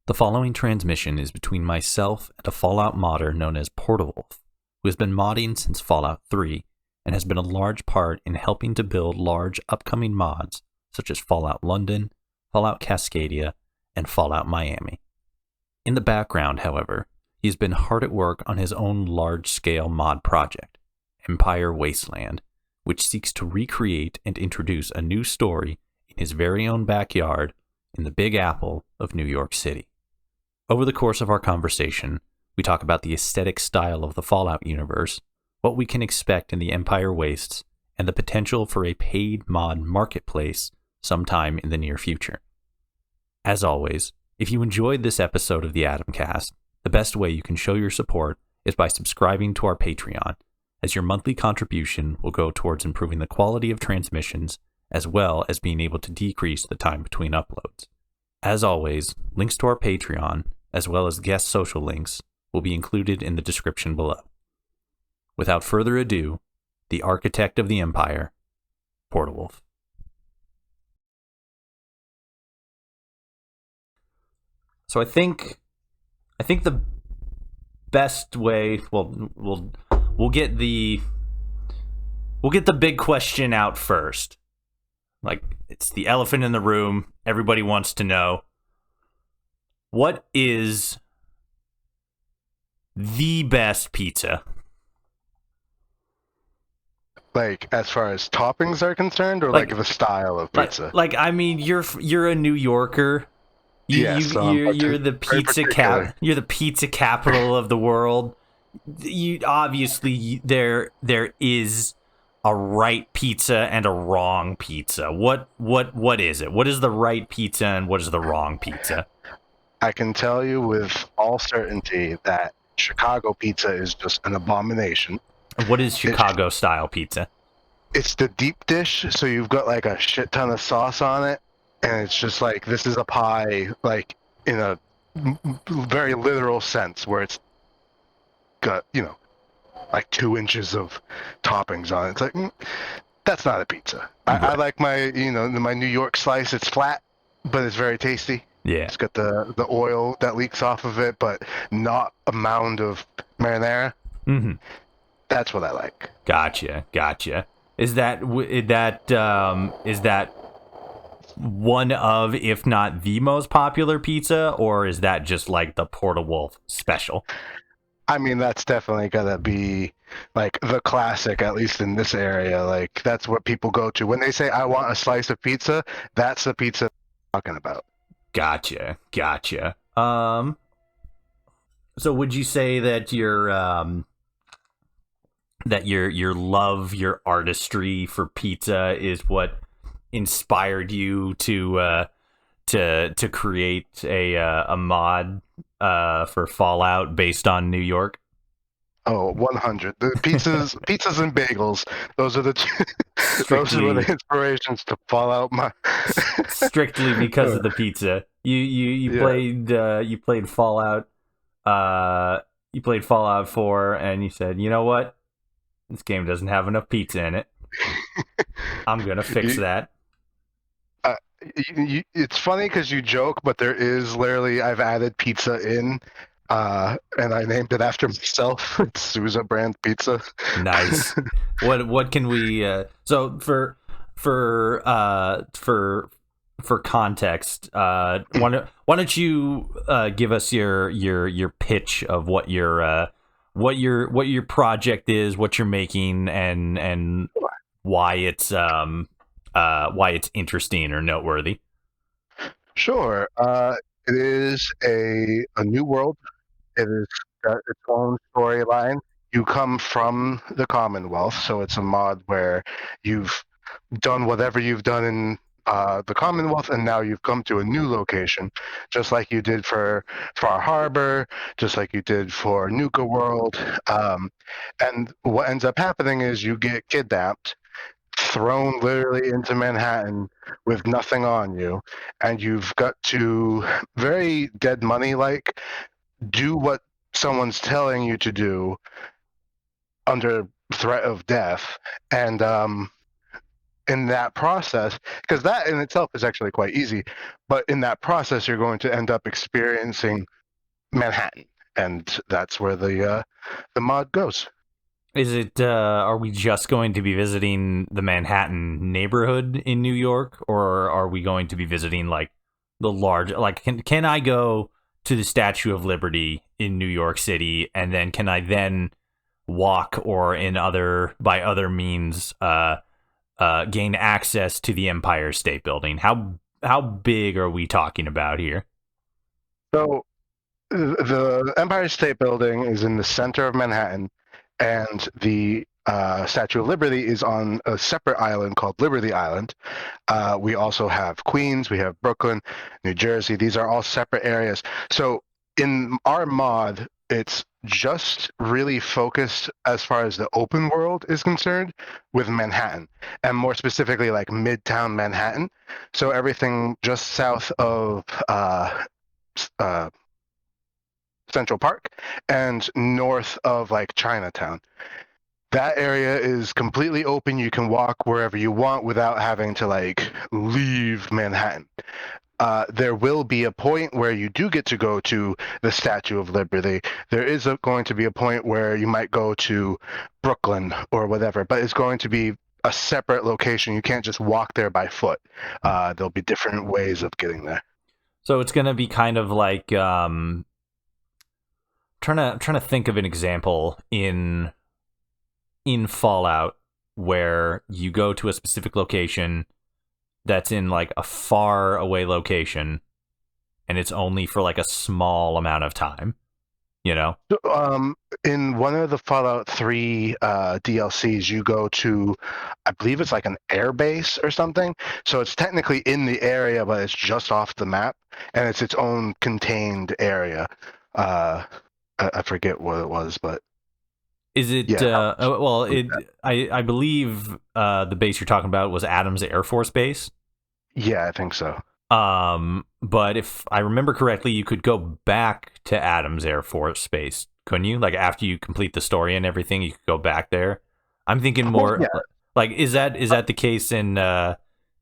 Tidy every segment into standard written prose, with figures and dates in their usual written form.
The following transmission is between myself and a Fallout modder known as PortoWulf, who has been modding since Fallout 3 and has been a large part in helping to build large upcoming mods such as Fallout London, Fallout Cascadia, and Fallout Miami. In the background, however, he has been hard at work on his own large-scale mod project, Empire Wasteland, which seeks to recreate and introduce a new story in his very own backyard in the Big Apple of New York City. Over the course of our conversation, we talk about the aesthetic style of the Fallout universe, what we can expect in the Empire Wastes, and the potential for a paid mod marketplace sometime in the near future. As always, if you enjoyed this episode of the Atomcast, the best way you can show your support is by subscribing to our Patreon, as your monthly contribution will go towards improving the quality of transmissions as well as being able to decrease the time between uploads. As always, links to our Patreon, as well as guest social links, will be included in the description below. Without further ado, the architect of the Empire, PortoWulf. So I think the best way, we'll get the big question out first. Like, it's the elephant in the room. Everybody wants to know, what is the best pizza? Like, as far as toppings are concerned, or like the style of pizza? I mean, you're a New Yorker. Yes, You're the pizza You're the pizza capital of the world. You obviously there is a right pizza and a wrong pizza. What is it? What is the right pizza and what is the wrong pizza? I can tell you with all certainty that Chicago pizza is just an abomination. What is Chicago style pizza? It's the deep dish, so you've got like a shit ton of sauce on it, and it's just like, this is a pie, like in a very literal sense, where it's got, like 2 inches of toppings on it. It's like, that's not a pizza. I like my, my New York slice. It's flat, but it's very tasty. Yeah. It's got the oil that leaks off of it, but not a mound of marinara. Mm-hmm. That's what I like. Gotcha. Is that one of, if not the most popular pizza, or is that just like the PortoWulf special? I mean, that's definitely gonna be like the classic, at least in this area. Like, that's what people go to when they say, "I want a slice of pizza." That's the pizza I'm talking about. Gotcha. So would you say that your love, your artistry for pizza is what inspired you to create a mod for Fallout based on New York? Oh, 100. The pizzas and bagels. Those are the two. Those were the inspirations to Fallout. Strictly because of the pizza. You played Fallout. You played Fallout 4, and you said, you know what? This game doesn't have enough pizza in it. I'm gonna fix that. It's funny because you joke, but there is literally, I've added pizza in, and I named it after myself. It's Sousa brand pizza. Nice. What can we? So for context, why don't you give us your pitch of what your project is, what you're making, and why it's interesting or noteworthy. Sure. It is a new world. It has got its own storyline. You come from the Commonwealth, so it's a mod where you've done whatever you've done in the Commonwealth, and now you've come to a new location, just like you did for Far Harbor, just like you did for Nuka World. And what ends up happening is you get kidnapped, thrown literally into Manhattan with nothing on you, and you've got to, very Dead Money like, do what someone's telling you to do under threat of death. And in that process, because that in itself is actually quite easy, but in that process, you're going to end up experiencing Manhattan, and that's where the mod goes. Is it, are we just going to be visiting the Manhattan neighborhood in New York, or are we going to be visiting, like, the large, like, can I go to the Statue of Liberty in New York City, and then can I then walk or by other means, gain access to the Empire State Building? How big are we talking about here? So the Empire State Building is in the center of Manhattan, and the Statue of Liberty is on a separate island called Liberty Island. We also have Queens, we have Brooklyn, New Jersey. These are all separate areas. So in our mod, it's just really focused as far as the open world is concerned with Manhattan, and more specifically like Midtown Manhattan. So everything just south of uh, Central Park and north of like Chinatown. That area is completely open. You can walk wherever you want without having to like leave Manhattan. There will be a point where you do get to go to the Statue of Liberty. There is going to be a point where you might go to Brooklyn or whatever, but it's going to be a separate location. You can't just walk there by foot. There'll be different ways of getting there. So it's going to be kind of like, trying to think of an example in Fallout where you go to a specific location that's in like a far away location, and it's only for like a small amount of time, you know? In one of the Fallout 3 DLCs, you go to, I believe it's like an air base or something. So it's technically in the area, but it's just off the map, and it's its own contained area. I forget what it was, but Is it, yeah, well, I believe the base you're talking about was Adams Air Force Base. yeah, I think so. But if I remember correctly, you could go back to Adams Air Force Base, couldn't you? Like after you complete the story and everything, you could go back there. I'm thinking Well, more yeah, like is that the case in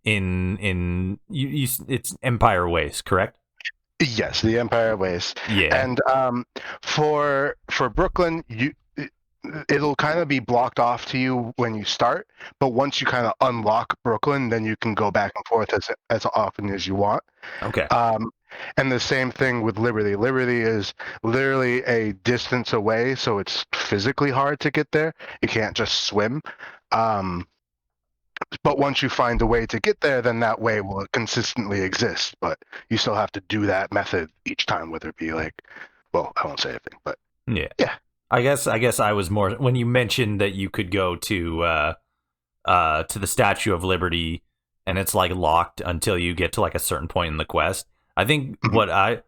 it's Empire Waste, correct? yes, the Empire Waste, Yeah. and for Brooklyn, it'll kind of be blocked off to you when you start, but once you kind of unlock Brooklyn, then you can go back and forth as often as you want. Okay. Um, and the same thing with Liberty. Liberty is literally a distance away, so it's physically hard to get there. You can't just swim. Um, but once you find a way to get there, then that way will consistently exist. But you still have to do that method each time, whether it be like, well, I won't say anything, but Yeah. yeah. I guess I was more when you mentioned that you could go to the Statue of Liberty and it's like locked until you get to like a certain point in the quest. I think Mhm.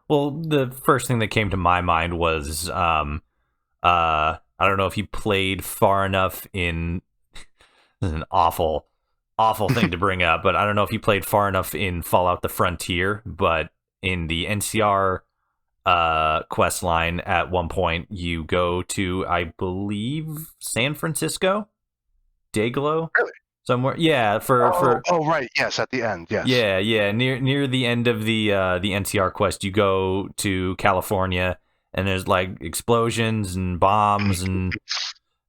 the first thing that came to my mind was I don't know if you played far enough in this is an awful thing to bring up, but I don't know if you played far enough in Fallout the Frontier, but in the NCR quest line at one point you go to, I believe, San Francisco, Dayglow, Really? somewhere. Yeah, Oh, right. Yes, at the end. Yes. yeah, near the end of the NCR quest, you go to California, and there's like explosions and bombs and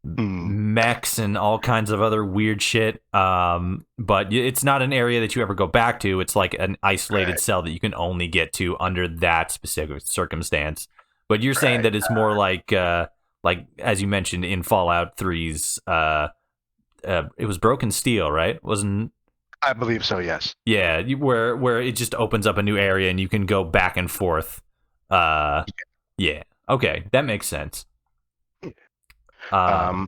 Hmm. mechs and all kinds of other weird shit. But it's not an area that you ever go back to. It's like an isolated Right. cell that you can only get to under that specific circumstance. But you're saying Right. that it's more like as you mentioned in Fallout 3's, it was Broken Steel, right? Wasn't I believe so. Yes. Yeah, where it just opens up a new area and you can go back and forth. Uh, yeah. Okay, that makes sense. Um, Um,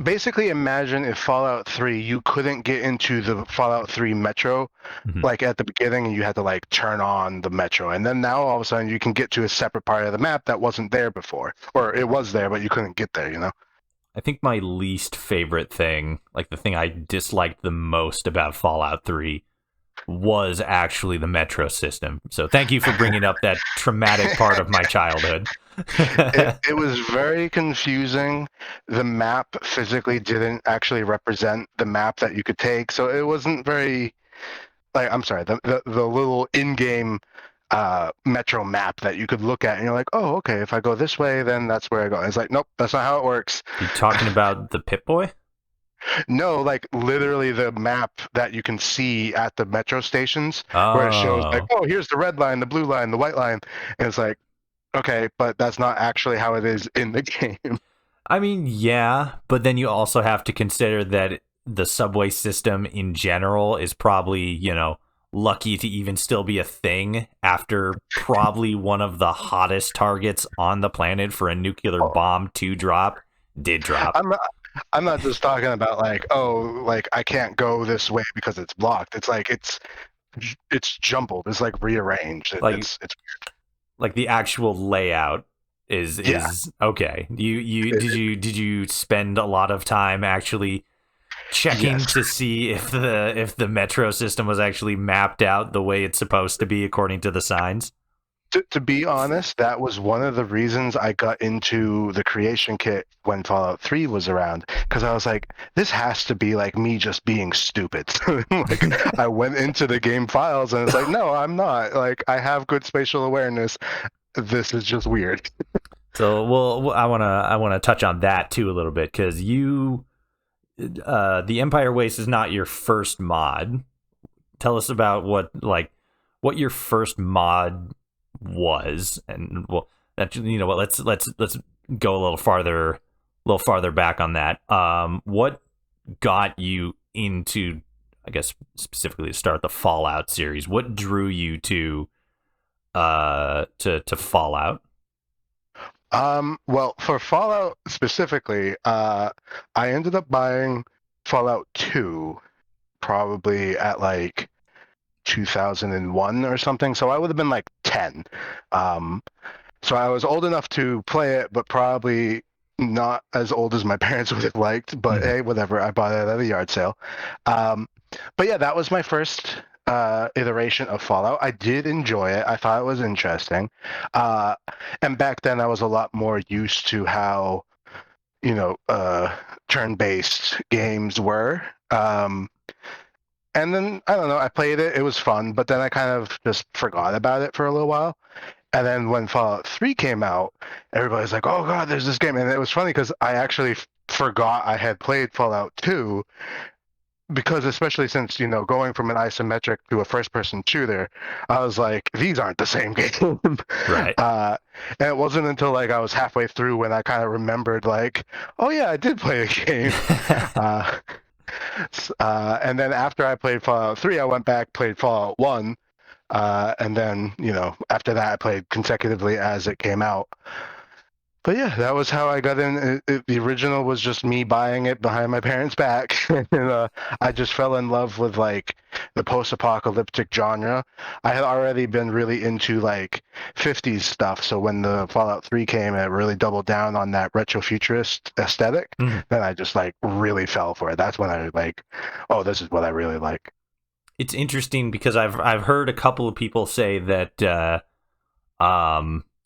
Basically, imagine if Fallout 3, you couldn't get into the Fallout 3 Metro, mhm. like at the beginning, and you had to like turn on the Metro, and then now all of a sudden you can get to a separate part of the map that wasn't there before, or it was there but you couldn't get there. You know. I think my least favorite thing, like the thing I disliked the most about Fallout 3, was actually the metro system. So thank you for bringing up that traumatic part of my childhood. It was very confusing. The map physically didn't actually represent the map that you could take, so it wasn't very like I'm sorry, the little in-game metro map that you could look at and you're like, oh, okay, if I go this way, then that's where I go. And it's like, nope, that's not how it works. You talking about the Pip-Boy? No, like literally the map that you can see at the metro stations where it shows like, Oh. oh, here's the red line, the blue line, the white line. And it's like, okay, but that's not actually how it is in the game. I mean, yeah, but then you also have to consider that the subway system in general is probably, lucky to even still be a thing after probably one of the hottest targets on the planet for a nuclear bomb to drop did drop. I'm not just talking about like, oh, like I can't go this way because it's blocked. It's like it's jumbled. It's like rearranged. Like It's like the actual layout is yeah. okay. Did you spend a lot of time actually checking Yes. to see if the metro system was actually mapped out the way it's supposed to be according to the signs? To be honest, that was one of the reasons I got into the creation kit when Fallout 3 was around, because I was like, this has to be like me just being stupid. Like, I went into the game files and it's like, no, I'm not. Like, I have good spatial awareness. This is just weird. So, well, I wanna touch on that too a little bit because the Empire Waste is not your first mod. Tell us about what your first mod was, and well, that what let's go a little farther back on that. What got you into, I guess specifically to start the Fallout series? What drew you to Fallout? Well, for Fallout specifically, I ended up buying Fallout 2 probably at like 2001 or something. So I would have been like 10. Um, so I was old enough to play it, but probably not as old as my parents would have liked. But hey, whatever. I bought it at a yard sale. Um, but yeah, that was my first iteration of Fallout. I did enjoy it. I thought it was interesting. Uh, and back then, I was a lot more used to how, turn-based games were. And then I don't know, I played it, it was fun, but then I kind of just forgot about it for a little while. And then when Fallout 3 came out, everybody's like, "Oh god, there's this game." And it was funny because I actually forgot I had played Fallout 2 because especially since, going from an isometric to a first-person shooter, I was like, "These aren't the same game." Right. And it wasn't until like I was halfway through when I kind of remembered like, "Oh yeah, I did play a game." uh, and then after I played Fallout 3, I went back, played Fallout 1, and then, after that, I played consecutively as it came out. But yeah, that was how I got in. The original was just me buying it behind my parents' back. And I just fell in love with like the post-apocalyptic genre. I had already been really into like 50s stuff. So when the Fallout 3 came, it really doubled down on that retro-futurist aesthetic. Mhm. Then I just like really fell for it. That's when I like, oh, this is what I really like. It's interesting because I've heard a couple of people say that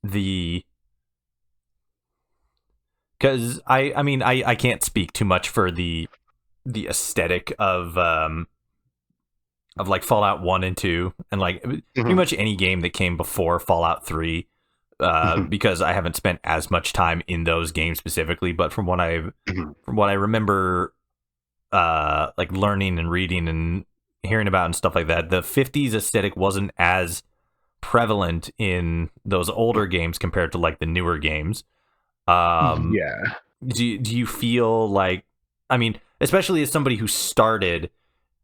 the because I mean I can't speak too much for the aesthetic of like Fallout 1 and 2 and like pretty Mhm. much any game that came before Fallout 3 Mhm. because I haven't spent as much time in those games specifically, but Mhm. from what I remember like learning and reading and hearing about and stuff like that, the 50s aesthetic wasn't as prevalent in those older games compared to like the newer games. Um, Yeah. do you feel like, I mean, especially as somebody who started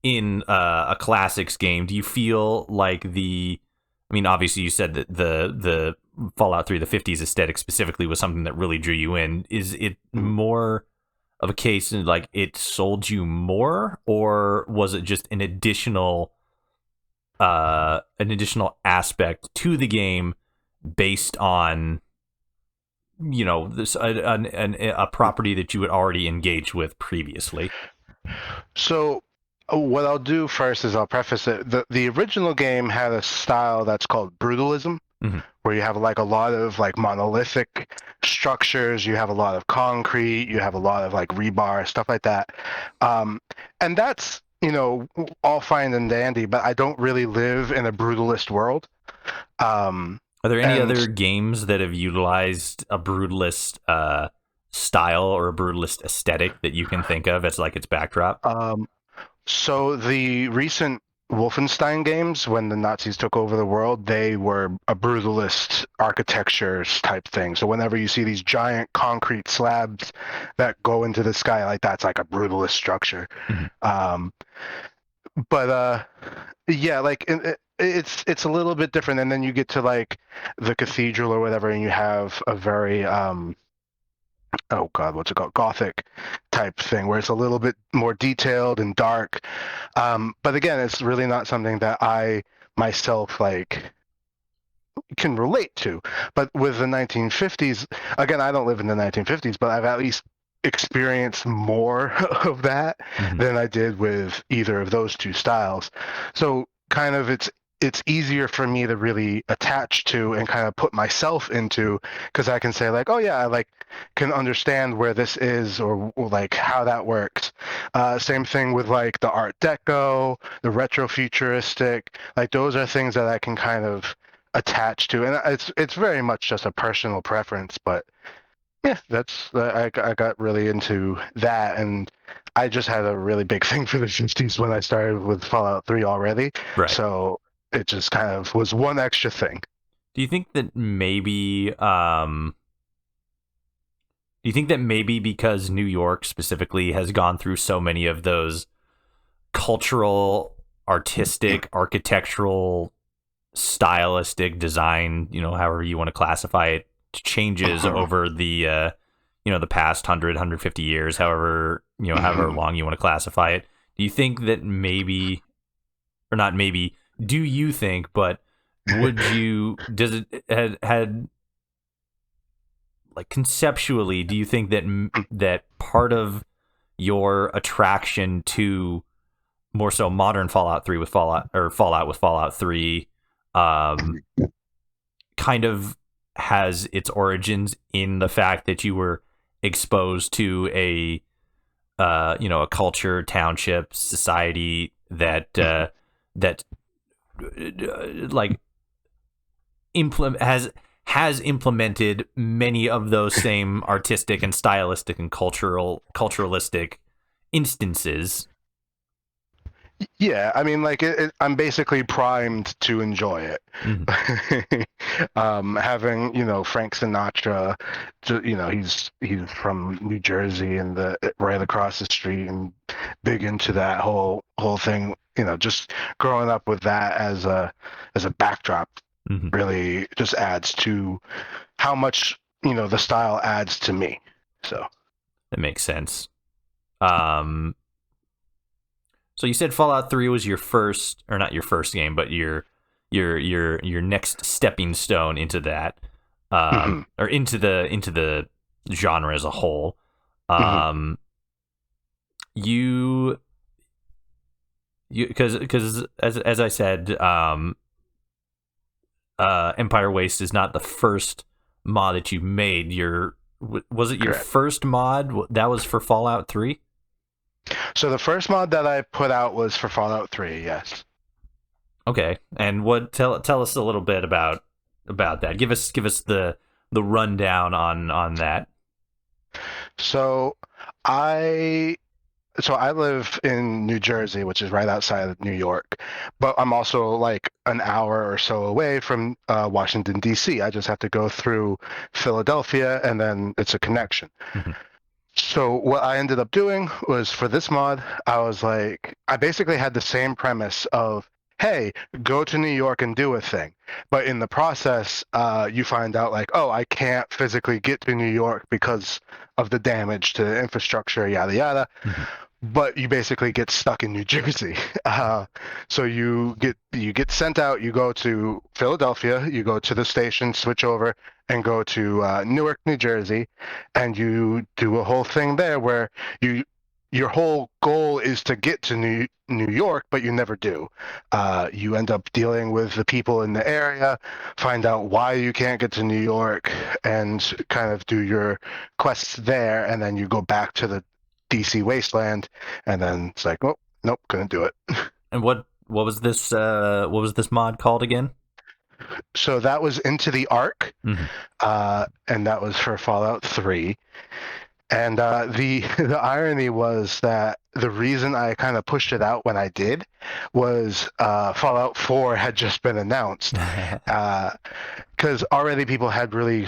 in a classics game, do you feel like I mean, obviously you said that the Fallout 3, the 50s aesthetic specifically was something that really drew you in. Is it Mhm. more of a case in like it sold you more, or was it just an additional aspect to the game based on this a property that you had already engaged with previously? So What I'll do first is I'll preface it. The original game had a style that's called brutalism, Hmm. where you have like a lot of like monolithic structures, you have a lot of concrete, you have a lot of like rebar, stuff like that. And that's, all fine and dandy, but I don't really live in a brutalist world. Um, Are there any and other games that have utilized a brutalist style or a brutalist aesthetic that you can think of as like its backdrop? um, So the recent Wolfenstein games, when the Nazis took over the world, they were a brutalist architectures type thing. So whenever you see these giant concrete slabs that go into the sky, like that's like a brutalist structure. Mhm. Um, but yeah, like it's a little bit different. And then you get to like the cathedral or whatever, and you have a very oh god, what's it called? Gothic type thing, where it's a little bit more detailed and dark. But again, it's really not something that I myself like can relate to. But with the 1950s, again, I don't live in the 1950s, but I've at least experienced more of that Mhm. than I did with either of those two styles. So kind of it's easier for me to really attach to and kind of put myself into, because I can say like, oh yeah, I like can understand where this is, or like how that works. Same thing with like the Art Deco, the retro futuristic, like those are things that I can kind of attached to, and it's very much just a personal preference. But yeah, that's I got really into that, and I just had a really big thing for the 50s when I started with Fallout 3 already, Right. so it just kind of was one extra thing. Do you think that maybe because New York specifically has gone through so many of those cultural, artistic, architectural, stylistic design, however you want to classify it, changes Mhm, over the past 100, 150 years, however mhm. long you want to classify it. Do you think that maybe, or not maybe, do you think, but does it had like conceptually, do you think that part of your attraction to more so modern Fallout 3 with Fallout with Fallout 3 um kind of has its origins in the fact that you were exposed to a culture, township, society that like implement has implemented many of those same artistic and stylistic and culturalistic instances. Yeah, I mean, like I'm basically primed to enjoy Mhm. it. Having Frank Sinatra, he's from New Jersey and the right across the street, and big into that whole thing. Just growing up with that as a backdrop Mhm. really just adds to how much the style adds to me. So. That makes sense. Um, so you said Fallout 3 was your first, or not your first game, but your next stepping stone into that, Mhm, or into the genre as a whole. mhm. Um, you because as I said, Empire Waste is not the first mod that you made. Was it your Correct. first mod that was for Fallout 3? So the first mod that I put out was for Fallout 3. Yes. Okay, and tell us a little bit about that. Give us the rundown on that. So I I live in New Jersey, which is right outside of New York, but I'm also like an hour or so away from Washington D.C. I just have to go through Philadelphia, and then it's a connection. Mhm. So what I ended up doing was for this mod, I was like, I basically had the same premise of, hey, go to New York and do a thing. But in the process, you find out like, oh, I can't physically get to New York because of the damage to infrastructure, yada yada. Mhm. But you basically get stuck in New Jersey. So you get sent out. You go to Philadelphia. You go to the station, switch over, and go to Newark, New Jersey, and you do a whole thing there where you your whole goal is to get to New York, but you never do. You end up dealing with the people in the area, find out why you can't get to New York, and kind of do your quests there, and then you go back to the DC wasteland, and then it's like, oh, nope, couldn't do it. And what was this mod called again? So that was Into the Arc, Mm-hmm. and that was for Fallout 3. And the irony was that the reason I kind of pushed it out when I did was Fallout 4 had just been announced. Because already people had really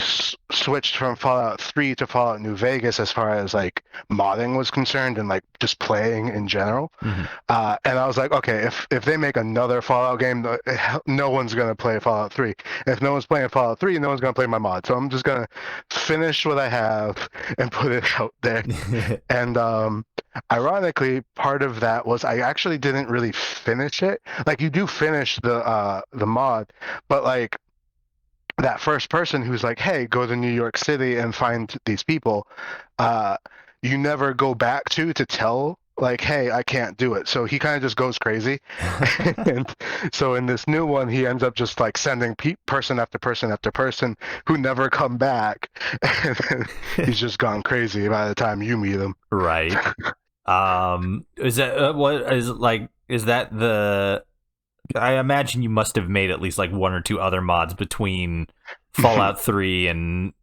switched from Fallout 3 to Fallout New Vegas as far as like modding was concerned and like just playing in general. Mm-hmm. And I was like, okay, if they make another Fallout game, no one's going to play Fallout 3. If no one's playing Fallout 3, no one's going to play my mod. So I'm just going to finish what I have and put it out there. And ironically, part of that was I actually didn't really finish it. Like you do finish the mod, but like that first person who's like, hey, go to New York City and find these people, you never go back to tell like, hey, I can't do it. So he kind of just goes crazy. And so in this new one, he ends up just like sending person after person after person who never come back. And then he's just gone crazy by the time you meet him. Right. Is that what is like? Is that the? I imagine you must have made at least like one or two other mods between Fallout 3 and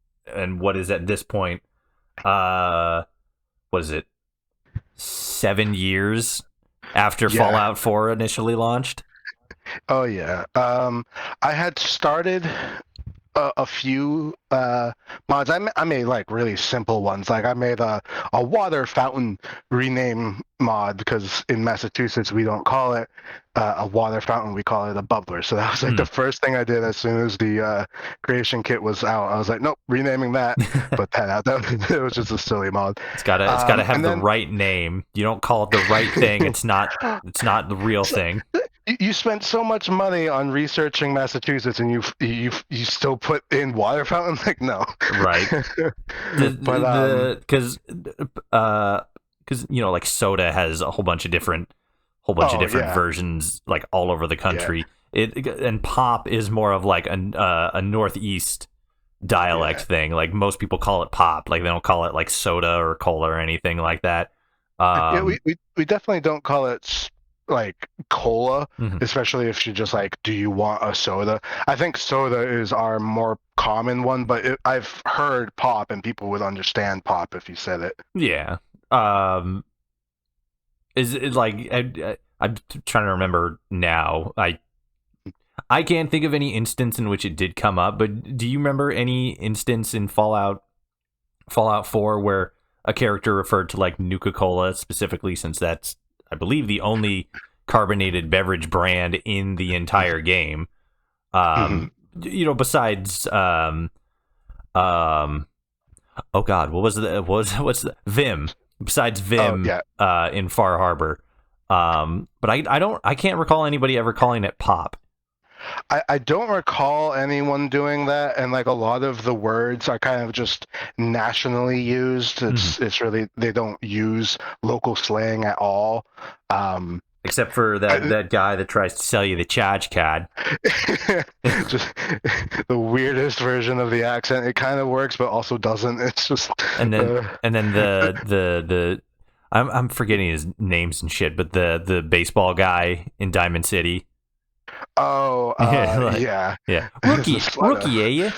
what is at this point? What is it? 7 years after Fallout 4 initially launched? Oh yeah. I had started a few mods. I made like really simple ones. Like I made a water fountain rename mod because in Massachusetts we don't call it a water fountain, we call it a bubbler. So that was like the first thing I did as soon as the creation kit was out. I was like, nope, renaming that. Put that out. It was just a silly mod. It's gotta have the right name. You don't call it the right thing. It's not the real thing. You spent so much money on researching Massachusetts, and you still put in water fountain? Like, no. Right. Because you know, like soda has a whole bunch of different versions, like all over the country. Yeah. And pop is more of like a Northeast dialect thing. Like most people call it pop. Like they don't call it like soda or cola or anything like that. We definitely don't call it like cola, especially if you just like, do you want a soda? I think soda is our more common one, but I've heard pop and people would understand pop if you said it. Yeah. Is it like I'm trying to remember now. I can't think of any instance in which it did come up, but do you remember any instance in Fallout 4 where a character referred to like Nuka-Cola specifically, since that's, I believe, the only carbonated beverage brand in the entire game. You know, besides oh god, what's the Vim? Besides Vim, in Far Harbor. But I can't recall anybody ever calling it pop. I don't recall anyone doing that, and like a lot of the words are kind of just nationally used. It's really, they don't use local slang at all. Except for that guy that tries to sell you the charge card. Just the weirdest version of the accent. It kind of works, but also doesn't. It's just and then the I'm forgetting his names and shit, but the baseball guy in Diamond City. Oh, yeah. Rookie, are you?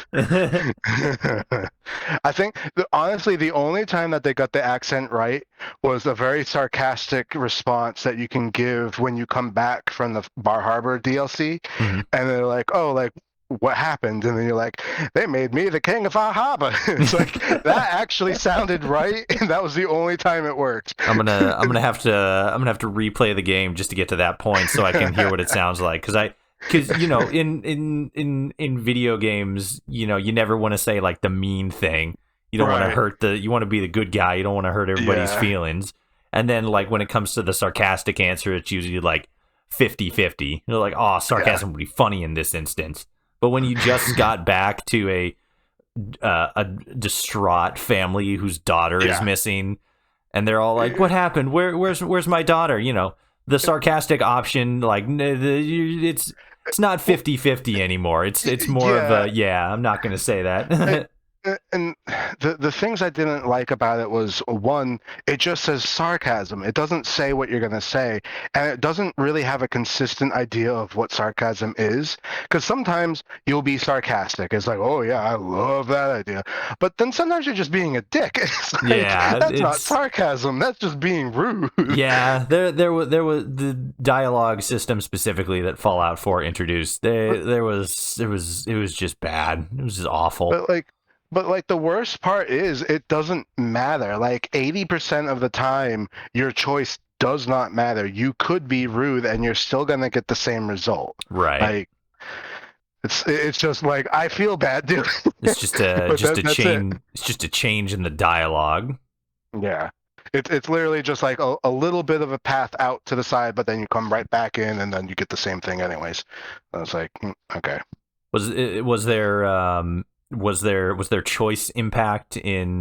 I think, honestly, the only time that they got the accent right was a very sarcastic response that you can give when you come back from the Bar Harbor DLC, and they're like, oh, like, what happened? And then you're like, they made me the king of Bar Harbor. It's like, that actually sounded right, and that was the only time it worked. I'm gonna have to replay the game just to get to that point so I can hear what it sounds like, because you know, in video games, you know, you never want to say like the mean thing. You don't want to hurt you want to be the good guy. You don't want to hurt everybody's feelings. And then like when it comes to the sarcastic answer, it's usually like 50-50. You're like, oh, sarcasm would be funny in this instance. But when you just got back to a distraught family whose daughter is missing, and they're all like, "What happened? Where's my daughter?" You know, the sarcastic option, like it's not 50-50 anymore. It's more of Yeah, a I'm not gonna say it, that. and the things I didn't like about it was, one, it just says sarcasm. It doesn't say what you're gonna say, and it doesn't really have a consistent idea of what sarcasm is. Because sometimes you'll be sarcastic. It's like, oh yeah, I love that idea. But then sometimes you're just being a dick. It's like, Yeah, that's not it's sarcasm. That's just being rude. yeah. There was the dialogue system specifically that Fallout 4 introduced. It was just bad. It was just awful. But like, the worst part is it doesn't matter. Like 80% of the time, your choice does not matter. You could be rude and you're still gonna get the same result. Right. Like it's just like I feel bad doing It's it, just a but that's it. It's just a change in the dialogue. Yeah. It's literally just like a little bit of a path out to the side, but then you come right back in and then you get the same thing anyways. I was like, okay. Was there choice impact in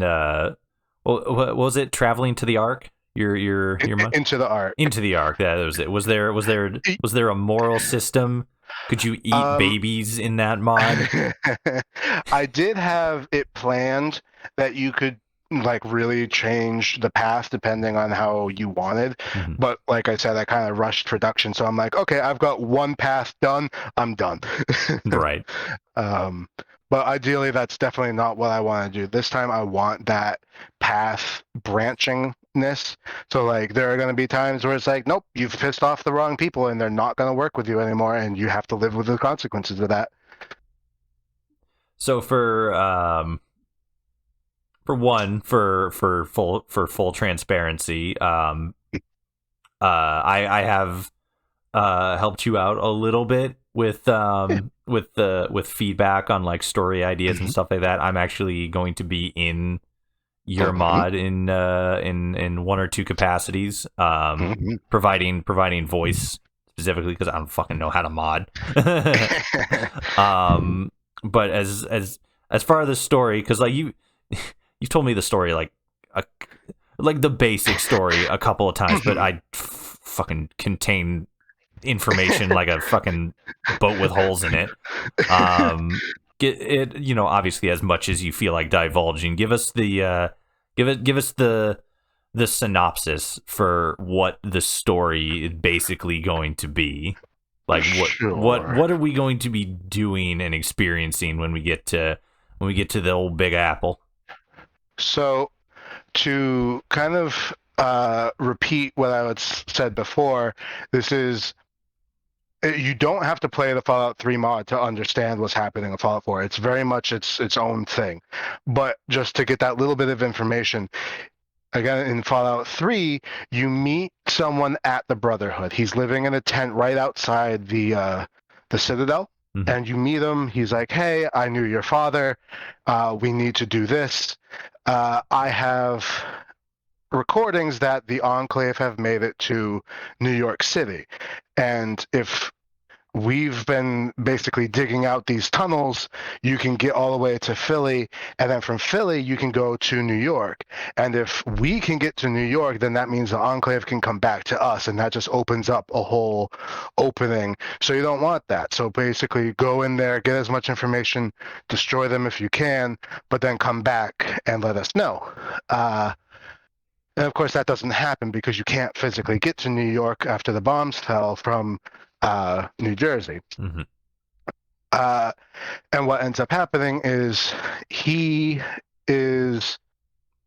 was it traveling to the Ark? Your Into the art. into the Ark. That was it. Was there a moral system? Could you eat Um, babies in that mod? I did have it planned that you could like really change the path depending on how you wanted. Mhm. But like I said, I kind of rushed production. So I'm like, okay, I've got one path done. I'm done. Right. um, but ideally, that's definitely not what I want to do. This time, I want that path branchingness. So, like, there are going to be times where it's like, nope, you've pissed off the wrong people and they're not going to work with you anymore. And you have to live with the consequences of that. So for full transparency, I have helped you out a little bit Yeah. with feedback on like story ideas and Mhm. stuff like that. I'm actually going to be in your Mhm. mod in one or two capacities, Mhm. providing voice specifically because I don't fucking know how to mod. But as far as the story, because like you've told me the story a, like the basic story a couple of times, but Mhm. I fucking contain information like a fucking boat with holes in it. Get it, obviously as much as you feel like divulging. Give us the synopsis for what the story is basically going to be. Like Sure. what are we going to be doing and experiencing when we get to the old Big Apple? So, to kind of repeat what I had said before, this is you don't have to play the Fallout 3 mod to understand what's happening in Fallout 4. It's very much its own thing. But just to get that little bit of information, again in Fallout 3, you meet someone at the Brotherhood. He's living in a tent right outside the Citadel. Mhm. And you meet him. He's like, "Hey, I knew your father. We need to do this. I have recordings that the Enclave have made it to New York City. And if we've been basically digging out these tunnels, you can get all the way to Philly, and then from Philly you can go to New York. And if we can get to New York, then that means the Enclave can come back to us, and that just opens up a whole opening. So you don't want that. So basically go in there, get as much information, destroy them if you can, but then come back and let us know. And of course, that doesn't happen because you can't physically get to New York after the bombs fell from New Jersey. Mhm. Uh, and what ends up happening is he is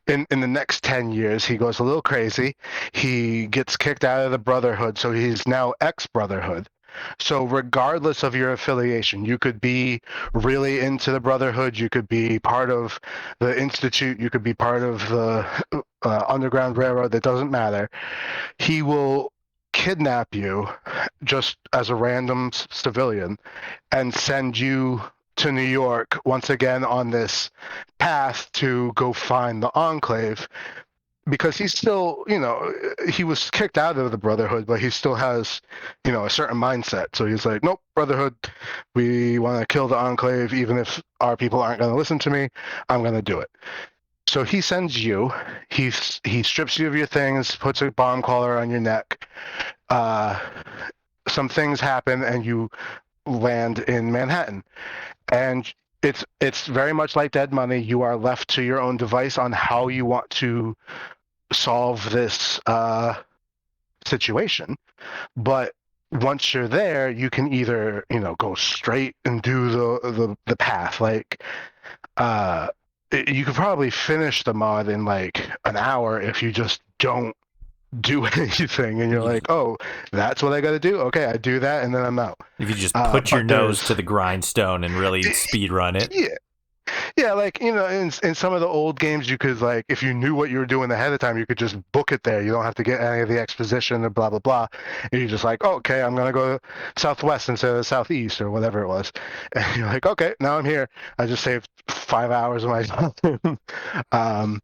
in the next 10 years, he goes a little crazy. He gets kicked out of the Brotherhood, so he's now ex-Brotherhood. So regardless of your affiliation, you could be really into the Brotherhood, you could be part of the Institute, you could be part of the Underground Railroad, that doesn't matter. He will kidnap you just as a random civilian and send you to New York once again on this path to go find the Enclave, because he's still, he was kicked out of the Brotherhood, but he still has, a certain mindset. So he's like, nope, Brotherhood, we want to kill the Enclave, even if our people aren't going to listen to me, I'm going to do it. So he sends you. He strips you of your things, puts a bomb collar on your neck. Uh, some things happen, and you land in Manhattan. And it's very much like Dead Money. You are left to your own device on how you want to solve this situation. But once you're there, you can either go straight and do the path. Like you could probably finish the mod in like an hour if you just don't do anything, and you're like, oh, that's what I got to do. Okay, I do that, and then I'm out. If you just put your But nose to the grindstone and really speed run it. Yeah. Yeah, like in some of the old games, you could like if you knew what you were doing ahead of time, you could just book it there. You don't have to get any of the exposition or blah blah blah. And you're just like, oh, okay, I'm gonna go southwest instead of southeast or whatever it was. And you're like, okay, now I'm here. I just saved 5 hours of my time.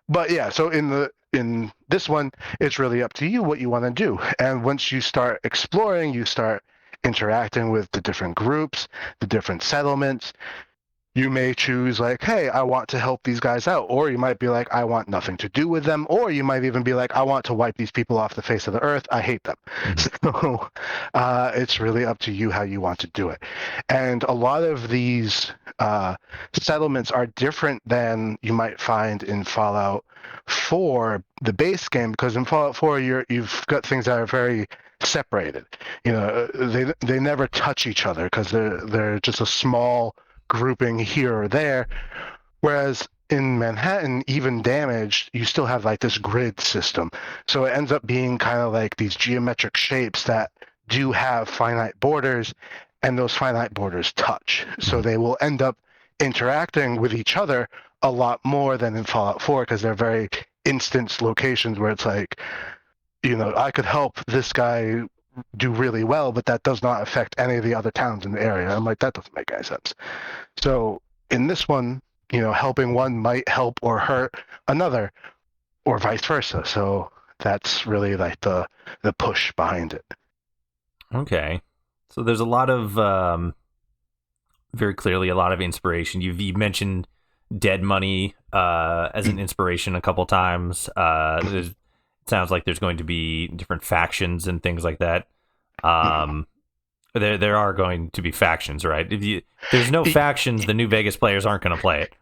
But yeah, so in this one, it's really up to you what you want to do. And once you start exploring, you start interacting with the different groups, the different settlements. You may choose like, hey, I want to help these guys out. Or you might be like, I want nothing to do with them. Or you might even be like, I want to wipe these people off the face of the earth. I hate them. So it's really up to you how you want to do it. And a lot of these settlements are different than you might find in Fallout 4, the base game, because in Fallout 4, you've got things that are very separated. They never touch each other because they're just a small grouping here or there, whereas in Manhattan, even damaged, you still have like this grid system. So it ends up being kind of like these geometric shapes that do have finite borders, and those finite borders touch. So they will end up interacting with each other a lot more than in Fallout 4 because they're very instance locations where it's like, I could help this guy do really well, but that does not affect any of the other towns in the area. I'm like, that doesn't make any sense. So in this one, helping one might help or hurt another, or vice versa. So that's really like the push behind it. Okay, so there's a lot of very clearly a lot of inspiration. You've mentioned Dead Money as an inspiration a couple times. It sounds like there's going to be different factions and things like that. There are going to be factions, right? If there's no factions, the New Vegas players aren't going to play it.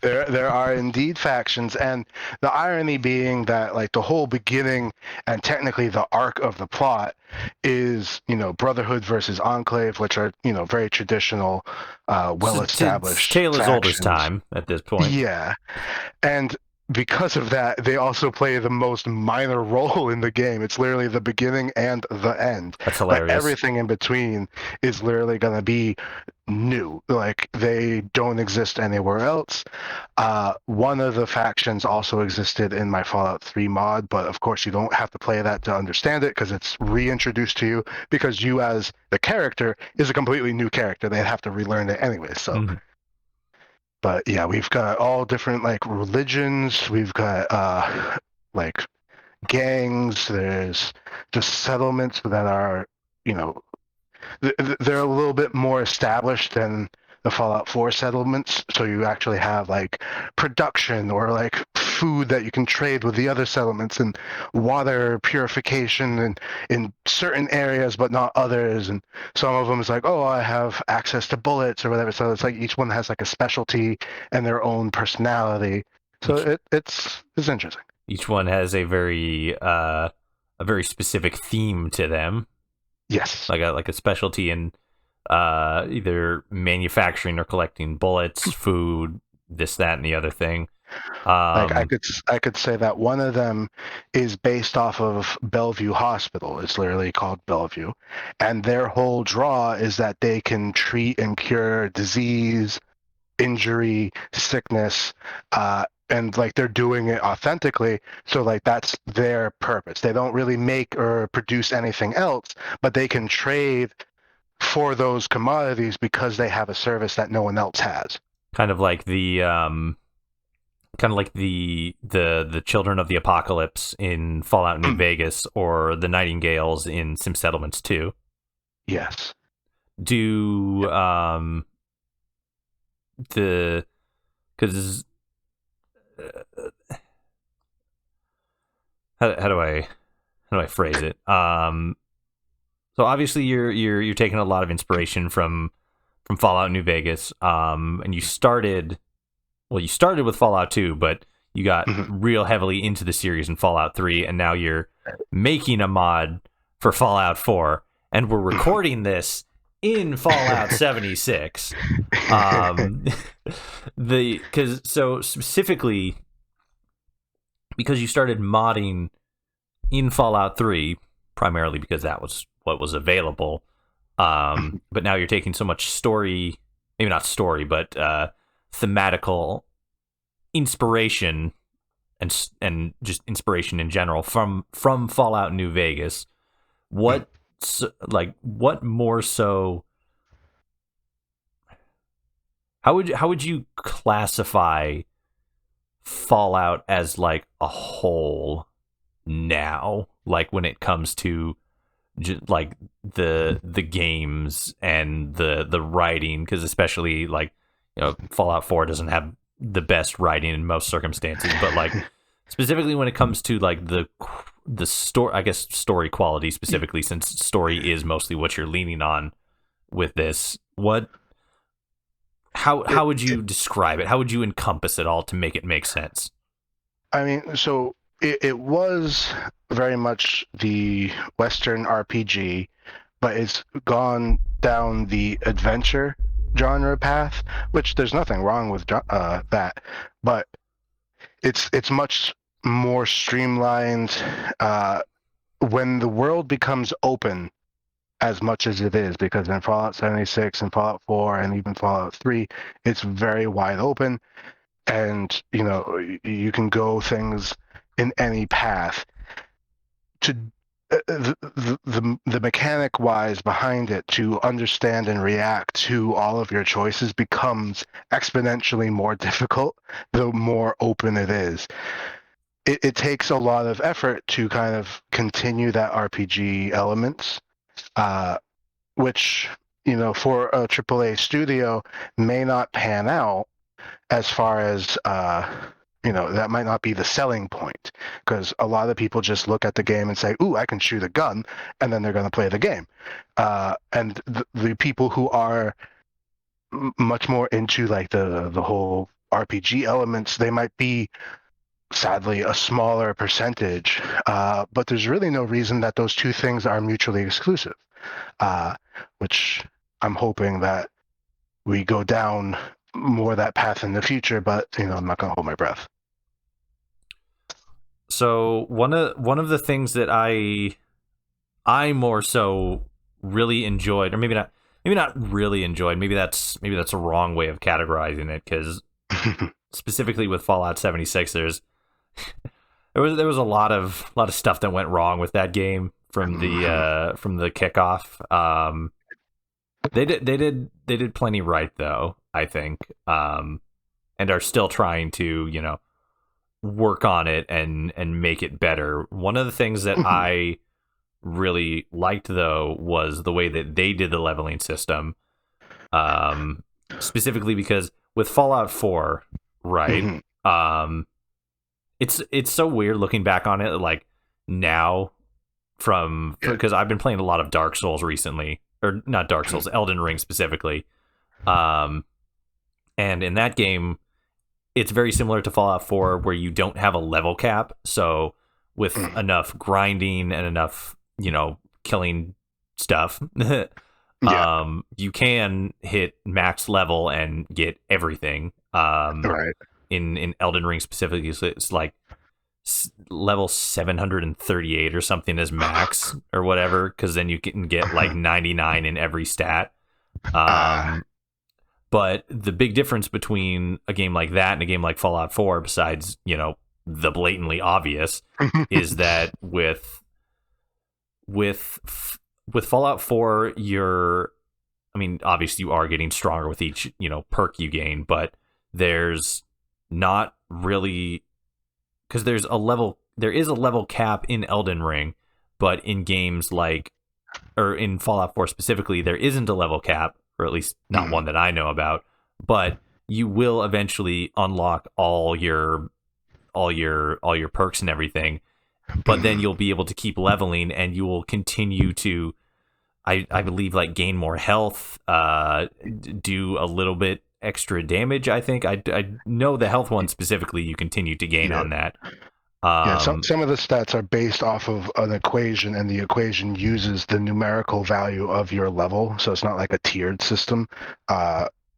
there are indeed factions, and the irony being that like the whole beginning and technically the arc of the plot is Brotherhood versus Enclave, which are very traditional, well-established Tale as old as factions. time at this point. Yeah, and because of that, they also play the most minor role in the game. It's literally the beginning and the end. That's hilarious. But everything in between is literally going to be new. Like they don't exist anywhere else. One of the factions also existed in my Fallout 3 mod, but of course you don't have to play that to understand it because it's reintroduced to you because you as the character is a completely new character. They'd have to relearn it anyway. So. Mm-hmm. But yeah, we've got all different like religions. We've got like gangs. There's just settlements that are, they're a little bit more established than the Fallout 4 settlements. So you actually have like production or like food that you can trade with the other settlements and water purification and in certain areas but not others. And some of them is like, oh, I have access to bullets or whatever. So it's like each one has like a specialty and their own personality. So it's interesting. Each one has a very specific theme to them. Yes. Like a specialty in either manufacturing or collecting bullets, food, this, that, and the other thing. Like I could say that one of them is based off of Bellevue Hospital. It's literally called Bellevue, and their whole draw is that they can treat and cure disease, injury, sickness, and like they're doing it authentically. So like that's their purpose. They don't really make or produce anything else, but they can trade for those commodities because they have a service that no one else has. Kind of like the Children of the Apocalypse in Fallout New Vegas, or the Nightingales in Sim Settlements 2. Yes. Because how do I phrase it? So obviously you're taking a lot of inspiration from Fallout New Vegas, and you started with Fallout 2, but you got real heavily into the series in Fallout 3, and now you're making a mod for Fallout 4, and we're recording this in Fallout 76. Specifically because you started modding in Fallout 3, primarily because that was what was available. But now you're taking so much story, maybe not story, but thematical inspiration and just inspiration in general from Fallout New Vegas. What more so? How would you classify Fallout as like a whole now? Like when it comes to like the games and the writing, because especially like, you know, Fallout 4 doesn't have the best writing in most circumstances, but like specifically when it comes to like the story, I guess story quality specifically, since story is mostly what you're leaning on with this. How would you describe it? How would you encompass it all to make it make sense? I mean, so it was very much the Western RPG, but it's gone down the adventure genre path, which there's nothing wrong with that, but it's much more streamlined. When the world becomes open as much as it is, because in Fallout 76 and Fallout 4 and even Fallout 3, it's very wide open, and you can go things in any path. To the mechanic wise behind it, to understand and react to all of your choices becomes exponentially more difficult the more open it is. It takes a lot of effort to kind of continue that RPG elements, which for a AAA studio may not pan out, as far as that might not be the selling point, because a lot of people just look at the game and say, "Ooh, I can shoot a gun," and then they're going to play the game. And the people who are much more into like the whole RPG elements, they might be sadly a smaller percentage, but there's really no reason that those two things are mutually exclusive, which I'm hoping that we go down more that path in the future, but I'm not going to hold my breath. So one of the things that I more so really enjoyed, or maybe not really enjoyed, maybe that's a wrong way of categorizing it, because specifically with Fallout 76, there was a lot of stuff that went wrong with that game from the kickoff. They did plenty right though, I think, and are still trying to work on it and make it better. One of the things that I really liked though was the way that they did the leveling system, specifically because with Fallout 4, right? It's so weird looking back on it, like now, because I've been playing a lot of Dark Souls recently, or not Dark Souls, Elden Ring specifically, and in that game, it's very similar to Fallout 4, where you don't have a level cap. So with enough grinding and enough, killing stuff, you can hit max level and get everything. Right. In Elden Ring specifically, so it's like level 738 or something as max or whatever, because then you can get like 99 in every stat. But the big difference between a game like that and a game like Fallout 4, besides, the blatantly obvious, is that with Fallout 4, obviously you are getting stronger with each, perk you gain, but there's not really, because there is a level cap in Elden Ring, but in games like, or in Fallout 4 specifically, there isn't a level cap, or at least not one that I know about, but you will eventually unlock all your perks and everything. but then you'll be able to keep leveling, and you will continue to, I believe, like gain more health, do a little bit extra damage. I think I know the health one specifically. You continue to gain Yeah. on that. Yeah, some of the stats are based off of an equation, and the equation uses the numerical value of your level, so it's not like a tiered system.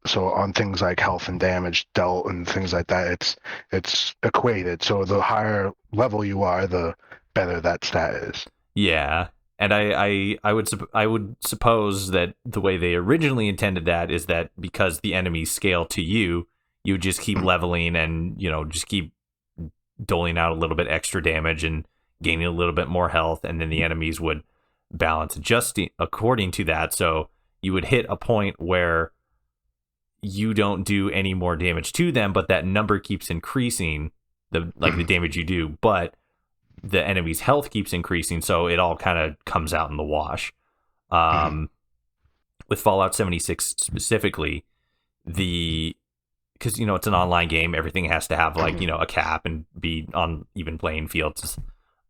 So on things like health and damage dealt and things like that, it's equated. So the higher level you are, the better that stat is. Yeah, and I would suppose that the way they originally intended that is that because the enemies scale to you, you just keep leveling and just keep doling out a little bit extra damage and gaining a little bit more health, and then the enemies would balance adjusting according to that. So you would hit a point where you don't do any more damage to them, but that number keeps increasing, the damage you do, but the enemy's health keeps increasing, so it all kind of comes out in the wash. With Fallout 76 specifically, because it's an online game, everything has to have like a cap and be on even playing fields.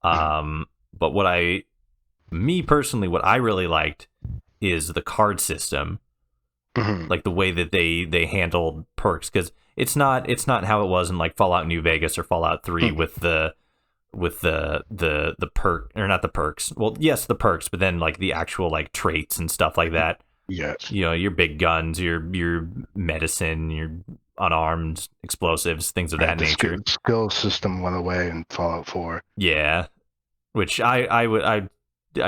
But what I really liked is the card system, like the way that they handled perks, because it's not how it was in like Fallout New Vegas or Fallout 3 with the perk, or not the perks. Well, yes, the perks, but then like the actual like traits and stuff like that. Yes. Your big guns, your medicine, your unarmed explosives, things of that nature. The skill system went away in Fallout 4. Yeah, which I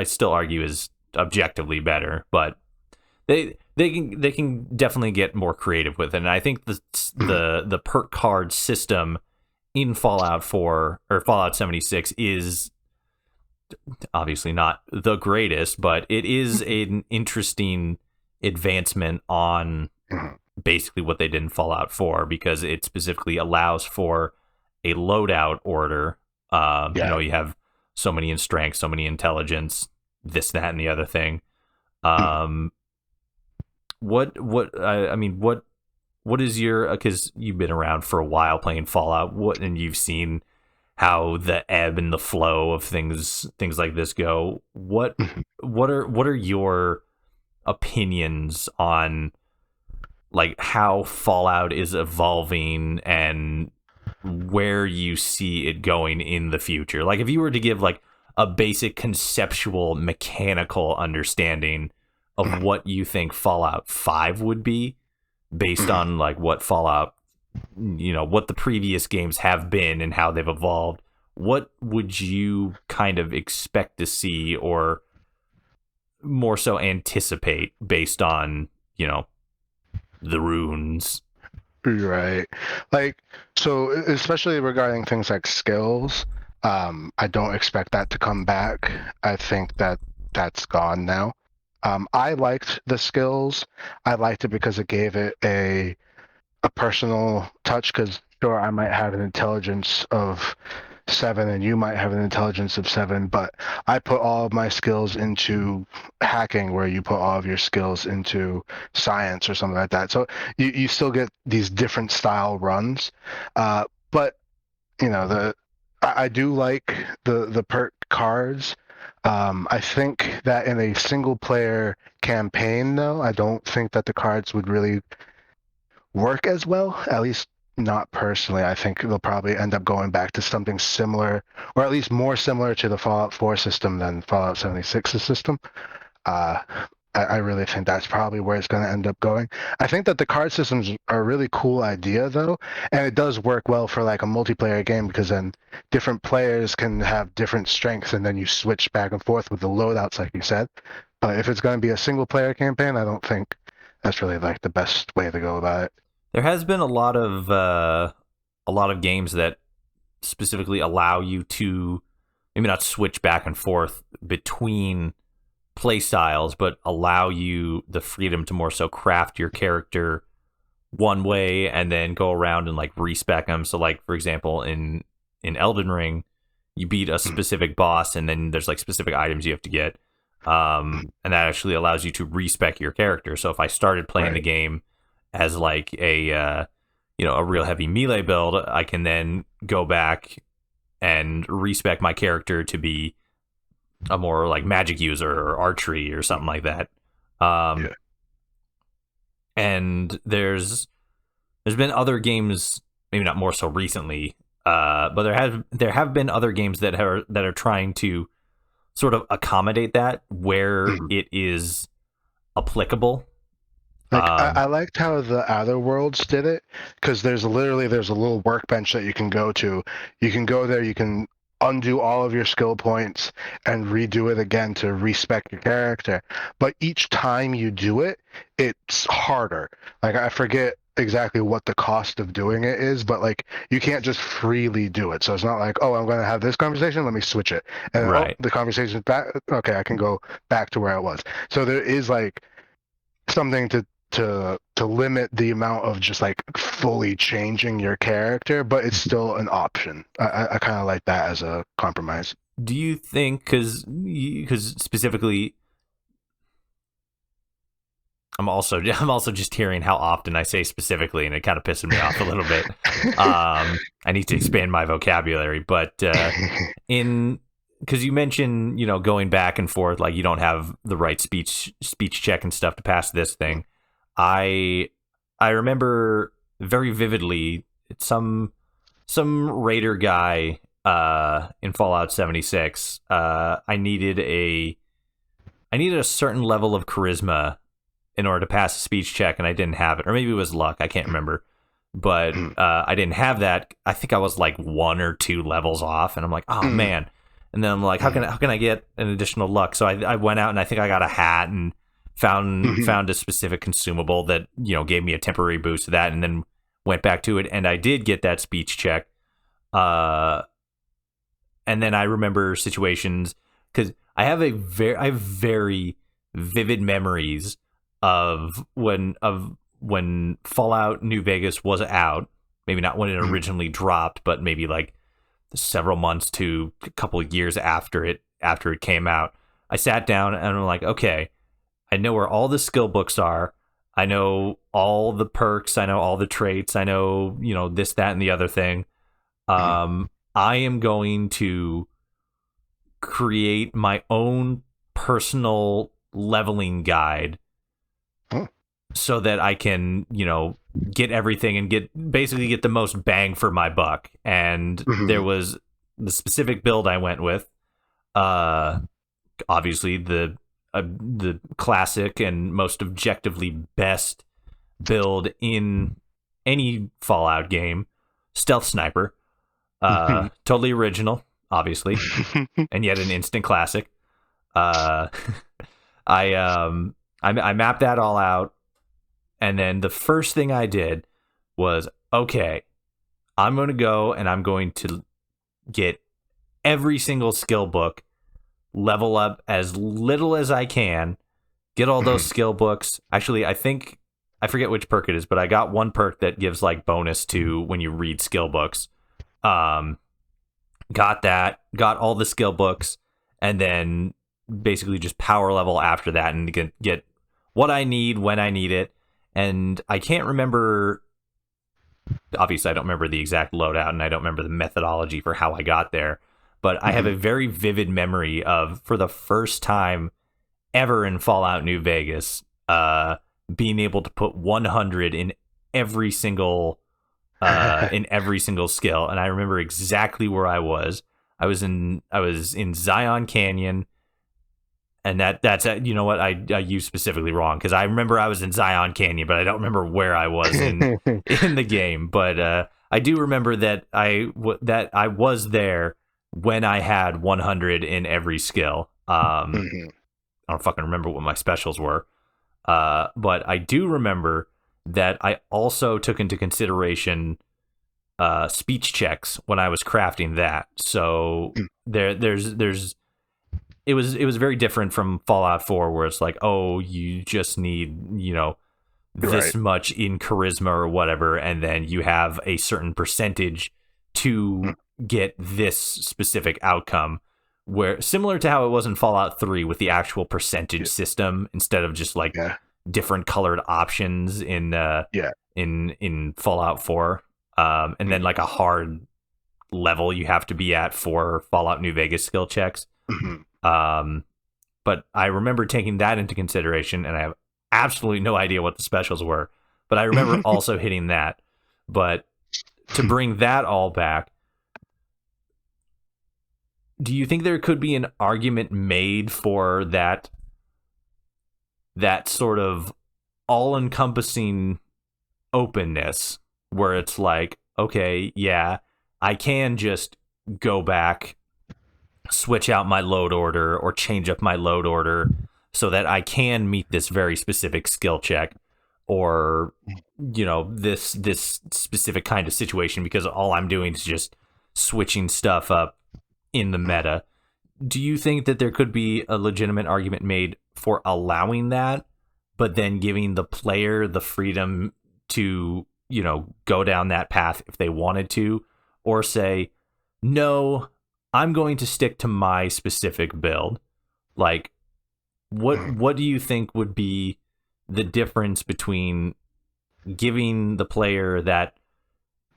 still argue is objectively better, but they can definitely get more creative with it. And I think the perk card system in Fallout 4 or Fallout 76 is obviously not the greatest, but it is an interesting advancement on basically what they did in Fallout 4, because it specifically allows for a loadout order. You have so many in strength, so many intelligence, this, that, and the other thing. What is your, because you've been around for a while playing Fallout, and you've seen how the ebb and the flow of things like this go. What are your opinions on like how Fallout is evolving and where you see it going in the future? Like if you were to give like a basic conceptual mechanical understanding of what you think Fallout 5 would be based on like what Fallout, what the previous games have been and how they've evolved, what would you kind of expect to see, or more so anticipate based on, the runes? Right. Like, so especially regarding things like skills, I don't expect that to come back. I think that that's gone now. I liked the skills. I liked it because it gave it a personal touch, because sure, I might have an intelligence of 7 and you might have an intelligence of 7, but I put all of my skills into hacking, where you put all of your skills into science or something like that. So you still get these different style runs. But I do like the perk cards. I think that in a single player campaign, though, I don't think that the cards would really work as well, at least not personally. I think they'll probably end up going back to something similar, or at least more similar to the Fallout 4 system than Fallout 76's system. I really think that's probably where it's going to end up going. I think that the card systems are a really cool idea, though, and it does work well for like a multiplayer game, because then different players can have different strengths, and then you switch back and forth with the loadouts, like you said. But if it's going to be a single player campaign, I don't think that's really like the best way to go about it. There has been a lot of games that specifically allow you to maybe not switch back and forth between play styles, but allow you the freedom to more so craft your character one way and then go around and like respec them. So like, for example, in Elden Ring, you beat a specific boss and then there's like specific items you have to get. And that actually allows you to respec your character. So if I started playing the game as like a real heavy melee build, I can then go back and respec my character to be a more like magic user or archery or something like that. Yeah. And there's been other games, maybe not more so recently, but there have been other games that are trying to sort of accommodate that where Mhm. it is applicable. Like I liked how the Outer Worlds did it, because there's a little workbench that you can go to. You can go there, you can undo all of your skill points and redo it again to respec your character. But each time you do it, it's harder. Like I forget exactly what the cost of doing it is, but like you can't just freely do it. So it's not like, oh, I'm going to have this conversation, let me switch it. And oh, Right. the conversation's back. Okay, I can go back to where I was. So there is like something to limit the amount of just like fully changing your character, but it's still an option. I kind of like that as a compromise. Do you think, because specifically, I'm also just hearing how often I say specifically, and it kind of pisses me off a little bit. I need to expand my vocabulary, but in because you mentioned, going back and forth, like you don't have the right speech check and stuff to pass this thing. I remember very vividly some raider guy in Fallout 76. I needed a certain level of charisma in order to pass a speech check, and I didn't have it, or maybe it was luck. I can't remember, but I didn't have that. I think I was like 1 or 2 levels off, and I'm like, oh man. And then I'm like, how can I get an additional luck? So I went out and I think I got a hat and found a specific consumable that gave me a temporary boost to that, and then went back to it, and I did get that speech check. And then I remember situations, because I have very vivid memories of when Fallout New Vegas was out. Maybe not when it originally dropped, but maybe like several months to a couple of years after it came out. I sat down and I'm like, okay, I know where all the skill books are. I know all the perks. I know all the traits. I know, this, that, and the other thing. I am going to create my own personal leveling guide so that I can, get everything and get the most bang for my buck. And there was the specific build I went with. Obviously the classic and most objectively best build in any Fallout game, stealth sniper. Totally original, obviously, and yet an instant classic. I mapped that all out, and then the first thing I did was, okay, I'm going to go and I'm going to get every single skill book, level up as little as I can, get all those skill books. Actually, I forget which perk it is, but I got one perk that gives like bonus to when you read skill books. Got all the skill books, and then basically just power level after that and get what I need when I need it. And I can't remember, obviously I don't remember the exact loadout, and I don't remember the methodology for how I got there, but I have a very vivid memory of, for the first time ever in Fallout New Vegas, being able to put 100 in every single skill. And I remember exactly where I was. I was in Zion Canyon, and that's you know what, I used specifically wrong, because I remember I was in Zion Canyon, but I don't remember where I was in the game. But I do remember that I was there when I had 100 in every skill. I don't fucking remember what my specials were, but I do remember that I also took into consideration speech checks when I was crafting that. So it was very different from Fallout 4, where it's like, oh, you just need, this much in charisma or whatever, and then you have a certain percentage to get this specific outcome. Where, similar to how it was in Fallout 3 with the actual percentage system, instead of just like different colored options in Fallout 4, and then like a hard level you have to be at for Fallout New Vegas skill checks. Mhm. But I remember taking that into consideration, and I have absolutely no idea what the specials were. But I remember also hitting that. But to bring that all back, do you think there could be an argument made for that sort of all-encompassing openness, where it's like, okay, yeah, I can just go back, switch out my load order or change up my load order so that I can meet this very specific skill check, or this specific kind of situation, because all I'm doing is just switching stuff up in the meta. Do you think that there could be a legitimate argument made for allowing that, but then giving the player the freedom to, go down that path if they wanted to, or say, no, I'm going to stick to my specific build? Like, what do you think would be the difference between giving the player that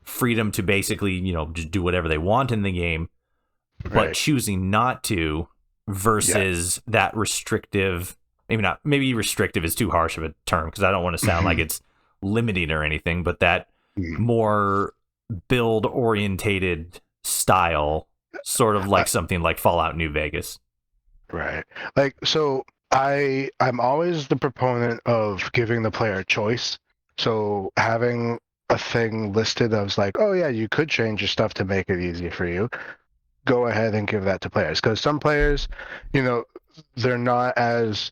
freedom to basically, just do whatever they want in the game, but Right. choosing not to, versus that restrictive, maybe restrictive is too harsh of a term, because I don't want to sound like it's limiting or anything, but that more build orientated style, sort of like something like Fallout New Vegas. Right. Like, so I'm always the proponent of giving the player a choice. So having a thing listed as like, oh yeah, you could change your stuff to make it easy for you. Go ahead and give that to players, because some players, they're not as,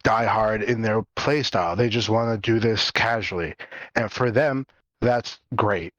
die hard in their play style. They just want to do this casually, and for them, that's great.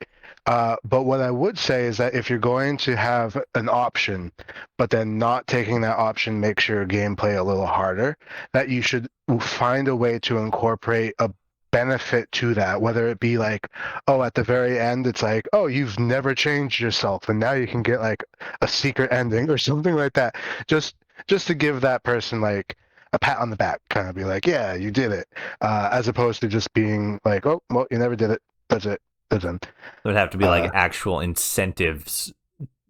But what I would say is that if you're going to have an option, but then not taking that option makes your gameplay a little harder, that you should find a way to incorporate a benefit to that, whether it be like, oh, at the very end, it's like, oh, you've never changed yourself, and now you can get like a secret ending or something like that. Just to give that person like a pat on the back, kind of be like, yeah, you did it, as opposed to just being like, oh, well, you never did it. That's it. That's it. There would have to be like actual incentives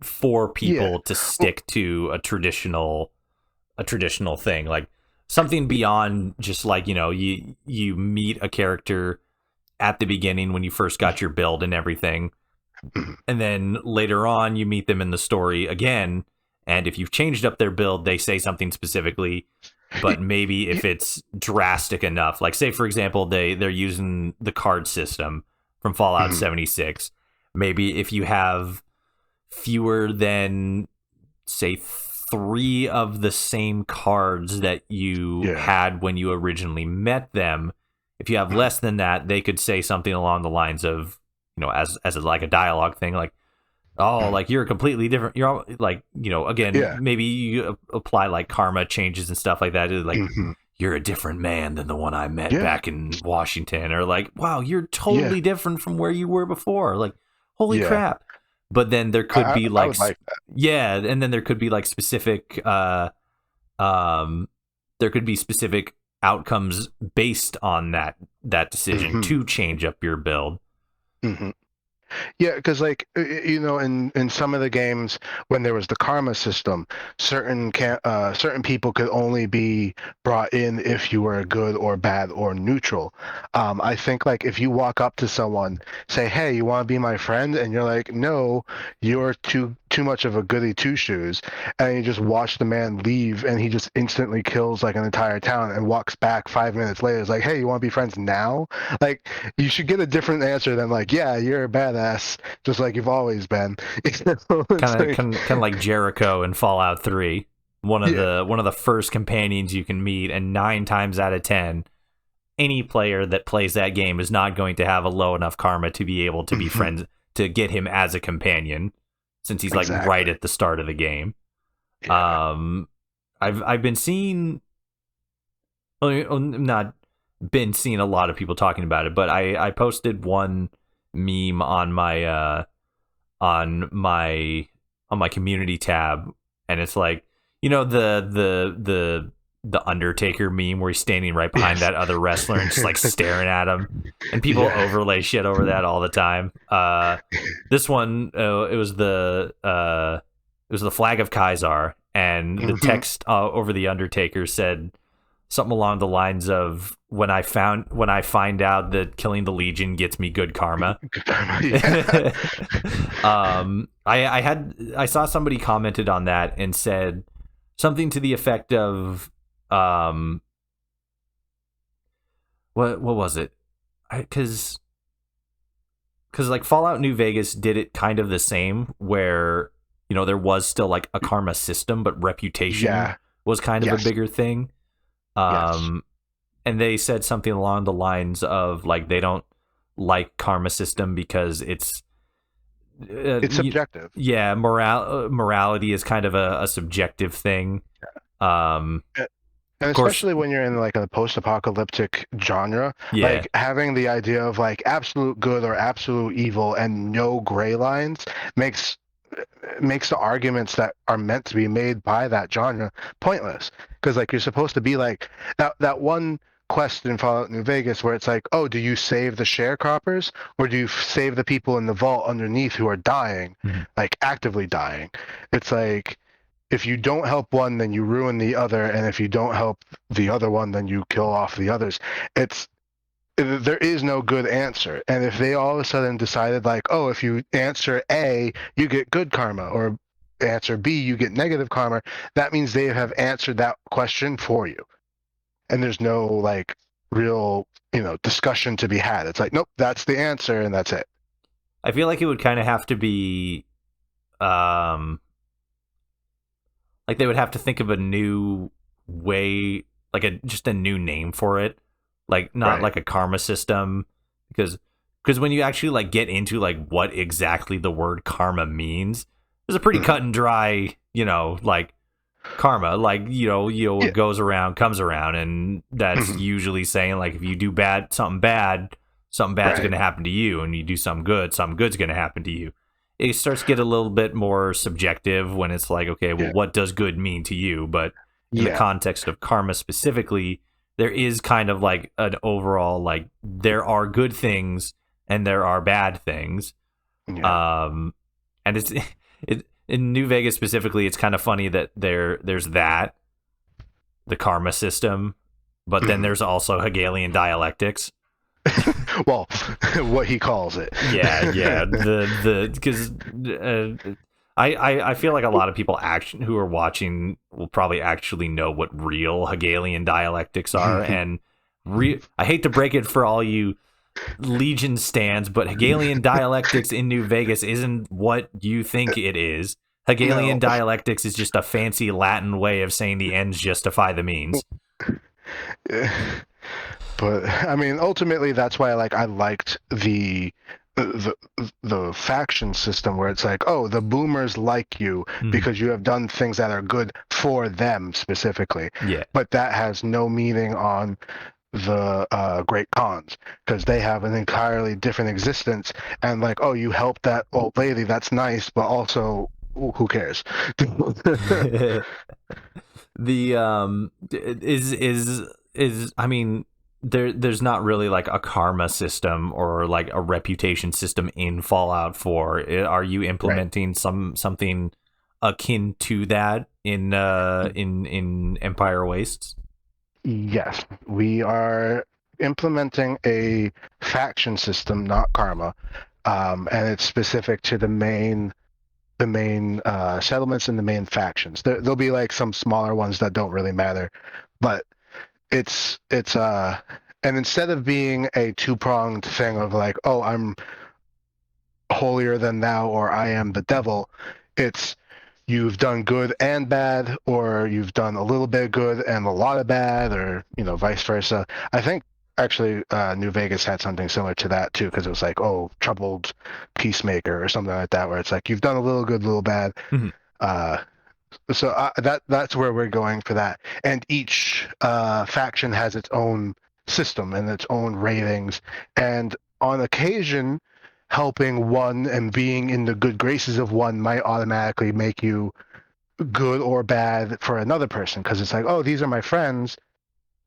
for Yeah. people to stick to a traditional thing, like something beyond just like, you meet a character at the beginning when you first got your build and everything, and then later on you meet them in the story again, and if you've changed up their build, they say something specifically. But maybe if it's drastic enough, like say for example they're using the card system from Fallout 76, maybe if you have fewer than, say, 3 of the same cards that you had when you originally met them, if you have less than that, they could say something along the lines of, as like a dialogue thing, like, oh, like you're completely different. You're all, like, again, maybe you apply like karma changes and stuff like that. Like, you're a different man than the one I met back in Washington, or like, wow, you're totally different from where you were before. Like, holy crap. But then there could be like, I would like that. and then there could be like specific, there could be specific outcomes based on that decision to change up your build. Yeah, because like in some of the games when there was the karma system, certain people could only be brought in if you were good or bad or neutral. I think like if you walk up to someone, say, "Hey, you want to be my friend?" and you're like, "No, you're too much of a goody two shoes," and you just watch the man leave, and he just instantly kills like an entire town and walks back 5 minutes later. It's like, "Hey, you want to be friends now?" Like, you should get a different answer than like, "Yeah, you're a badass, just like you've always been." Kind of like Jericho in Fallout 3. One of the first companions you can meet, and 9 times out of 10, any player that plays that game is not going to have a low enough karma to be able to be friends, to get him as a companion, since he's like right at the start of the game. I've been seeing, not been seeing a lot of people talking about it, but I posted one meme on my on my community tab, and it's like, the the Undertaker meme where he's standing right behind Yes. that other wrestler and just like staring at him, and people Yeah. overlay shit over that all the time. This one, it was the flag of Kaisar, and the Mhm. text over the Undertaker said something along the lines of when I find out that killing the Legion gets me good karma. Yeah. I saw somebody commented on that and said something to the effect of um what was it? Because like Fallout New Vegas did it kind of the same, where there was still like a karma system, but reputation Yeah. was kind of a Yes. bigger thing. Yes. Um, and they said something along the lines of like they don't like karma system because it's uh, It's subjective. yeah, morality is kind of a subjective thing. And Of course, especially when you're in like a post-apocalyptic genre, yeah. like having the idea of like absolute good or absolute evil and no gray lines makes makes the arguments that are meant to be made by that genre pointless. Because like you're supposed to be like that one quest in Fallout New Vegas where it's like, oh, do you save the sharecroppers or do you save the people in the vault underneath who are dying, Mhm. like actively dying? It's like if you don't help one, then you ruin the other, and if you don't help the other one, then you kill off the others. It's there is no good answer. And if they all of a sudden decided like, oh, if you answer A, you get good karma, or answer B, you get negative karma, that means they have answered that question for you. And there's no like real, discussion to be had. It's like, nope, that's the answer and that's it. I feel like it would kind of have to be um like they would have to think of a new way, like just a new name for it, like not Right. like a karma system, because when you actually like get into like what exactly the word karma means, there's a pretty Mhm. cut and dry, like karma, like Yeah. what goes around comes around, and that's Mhm. usually saying like if you do something bad's going Right. to happen to you, and you do something good's going to happen to you. It starts to get a little bit more subjective when it's like, okay, well, Yeah. what does good mean to you? But in the Yeah. context of karma specifically, there is kind of like an overall, like, there are good things and there are bad things. Yeah. um and it's in New Vegas specifically, it's kind of funny that there's that, the karma system, but then Mhm. there's also Hegelian dialectics. Well, what he calls it. Yeah, the because I feel like a lot of people who are watching will probably actually know what real Hegelian dialectics are, and I hate to break it for all you Legion stands, but Hegelian dialectics in New Vegas isn't what you think it is. Hegelian No. dialectics is just a fancy Latin way of saying the ends justify the means. But I mean, ultimately, that's why I liked the faction system where it's like, oh, the boomers like you Mhm. because you have done things that are good for them specifically. Yeah. But that has no meaning on the great cons because they have an entirely different existence. And like, oh, you helped that old lady, that's nice, but also, who cares? The is I mean, there's not really like a karma system or like a reputation system in Fallout 4. Are you Right. implementing something akin to that in Empire Wastes? Yes, we are implementing a faction system, not karma, and it's specific to the main settlements and the main factions. There'll be like some smaller ones that don't really matter, but it's and instead of being a two-pronged thing of like, oh, I'm holier than thou or I am the devil, it's you've done good and bad, or you've done a little bit of good and a lot of bad, or vice versa. I think actually New Vegas had something similar to that too, because it was like, oh, troubled peacemaker or something like that, where it's like you've done a little good, little bad. Mhm. Uh, so that's where we're going for that. And each faction has its own system and its own ratings. And on occasion, helping one and being in the good graces of one might automatically make you good or bad for another person, because it's like, oh, these are my friends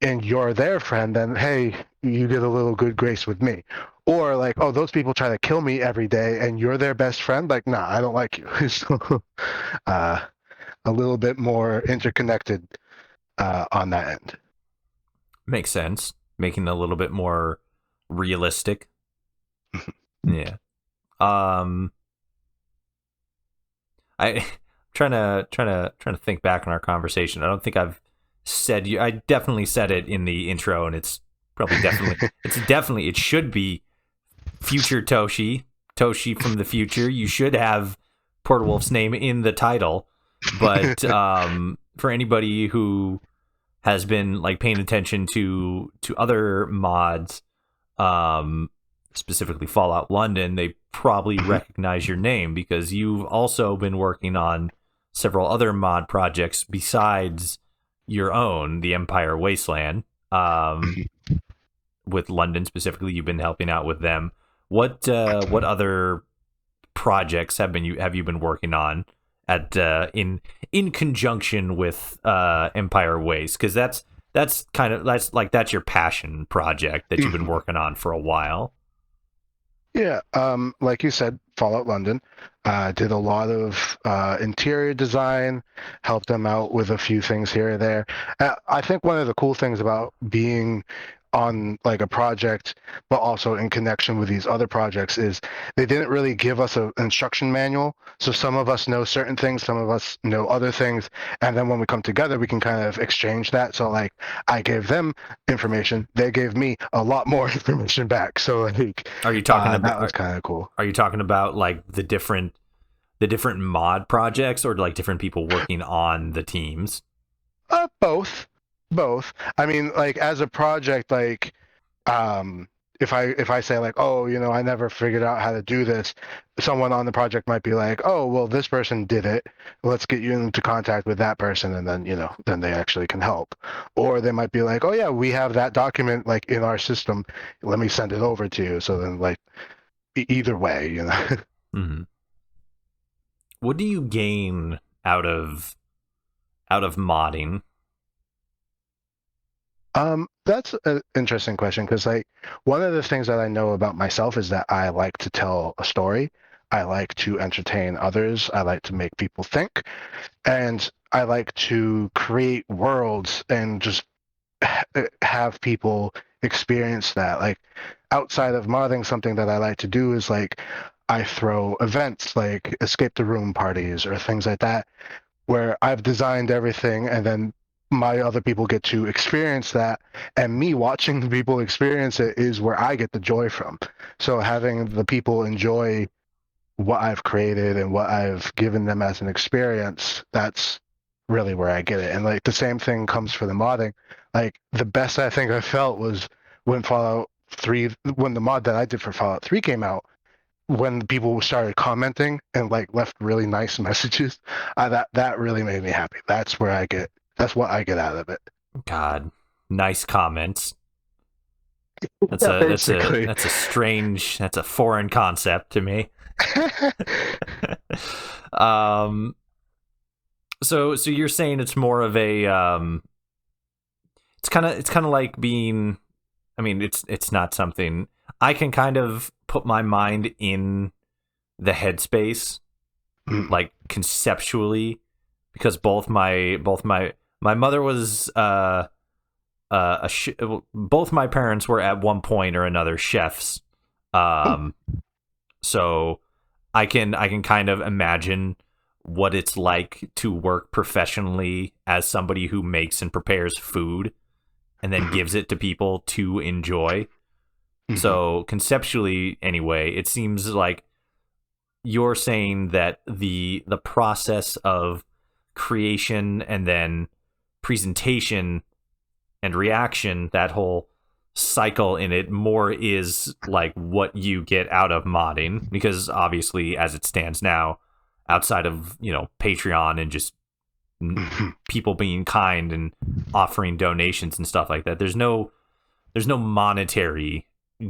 and you're their friend, then hey, you get a little good grace with me. Or like, oh, those people try to kill me every day and you're their best friend, like, nah, I don't like you. So uh, a little bit more interconnected on that end. Makes sense. Making it a little bit more realistic. Yeah. I trying to think back on our conversation. I don't think I've said you. I definitely said it in the intro, and it's probably definitely it should be future Toshi from the future. You should have PortoWulf's name in the title, but for anybody who has been like paying attention to other mods, specifically Fallout London, they probably recognize your name because you've also been working on several other mod projects besides your own, the Empire Wasteland. With London specifically, you've been helping out with them. What other projects have you been working on at in conjunction with Empire Waste? Because that's your passion project that you've been working on for a while. Yeah, like you said, Fallout London. Did a lot of interior design, helped them out with a few things here or there. I think one of the cool things about being on like a project, but also in connection with these other projects, is they didn't really give us an instruction manual. So some of us know certain things, some of us know other things, and then when we come together, we can kind of exchange that. So like, I gave them information, they gave me a lot more information back. So like, Are you talking about that was kind of cool. Are you talking about like the different mod projects, or like different people working on the teams? Both. I mean, like as a project, like um, if I say like, oh, I never figured out how to do this, someone on the project might be like, oh, well, this person did it. Let's get you into contact with that person, and then then they actually can help. Or they might be like, oh yeah, we have that document like in our system. Let me send it over to you. So then like either way. Mm-hmm. What do you gain out of modding? That's an interesting question because like one of the things that I know about myself is that I like to tell a story. I like to entertain others. I like to make people think, and I like to create worlds and just have people experience that. Like outside of modding, something that I like to do is like I throw events like escape the room parties or things like that where I've designed everything and then my other people get to experience that, and me watching the people experience it is where I get the joy from. So having the people enjoy what I've created and what I've given them as an experience, that's really where I get it. And like the same thing comes for the modding. Like the best I think I felt was when Fallout 3, when the mod that I did for Fallout 3 came out, when people started commenting and like left really nice messages, that really made me happy. That's what I get out of it. God, nice comments. That's Yeah, a basically. that's a foreign concept to me. um so you're saying it's more of a it's kind of like being, I mean, it's not something I can kind of put my mind in the headspace, like conceptually, because my mother was both my parents were at one point or another chefs, so I can kind of imagine what it's like to work professionally as somebody who makes and prepares food and then gives it to people to enjoy. So conceptually, anyway, it seems like you're saying that the process of creation and then presentation and reaction, that whole cycle in it, more is like what you get out of modding, because obviously as it stands now, outside of Patreon and just people being kind and offering donations and stuff like that, there's no monetary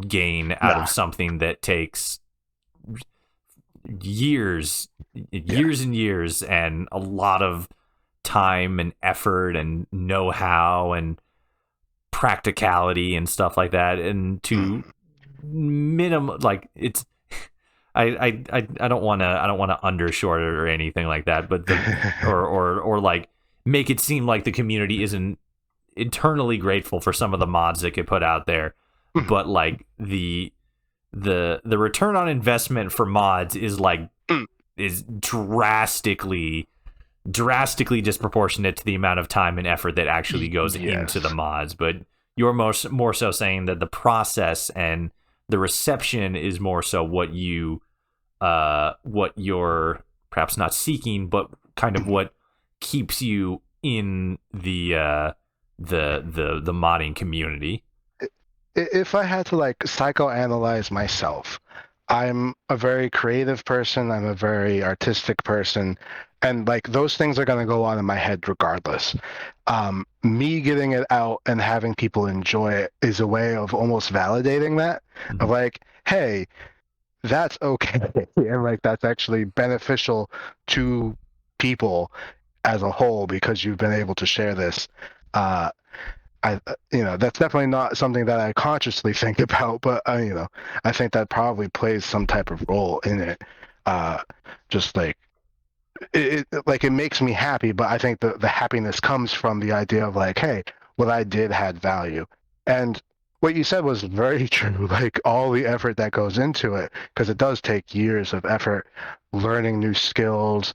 gain out of something that takes years, Yeah. years and years, and a lot of time and effort and know-how and practicality and stuff like that, and to minimum, like, it's I don't want to undershort it or anything like that, but or like make it seem like the community isn't eternally grateful for some of the mods that get put out there, but like the return on investment for mods is like is drastically disproportionate to the amount of time and effort that actually goes into the Yes. mods. But you're more so saying that the process and the reception is more so what you're perhaps not seeking, but kind of what keeps you in the modding community. If I had to like psychoanalyze myself, I'm a very creative person, I'm a very artistic person, and like those things are going to go on in my head regardless. Me getting it out and having people enjoy it is a way of almost validating that, of Mhm. like, hey, that's okay. And like that's actually beneficial to people as a whole because you've been able to share this. Uh, that's definitely not something that I consciously think about, but I think that probably plays some type of role in it. Uh, just like like it makes me happy, but I think the happiness comes from the idea of like, hey, what I did had value, and what you said was very true. Like all the effort that goes into it, because it does take years of effort, learning new skills,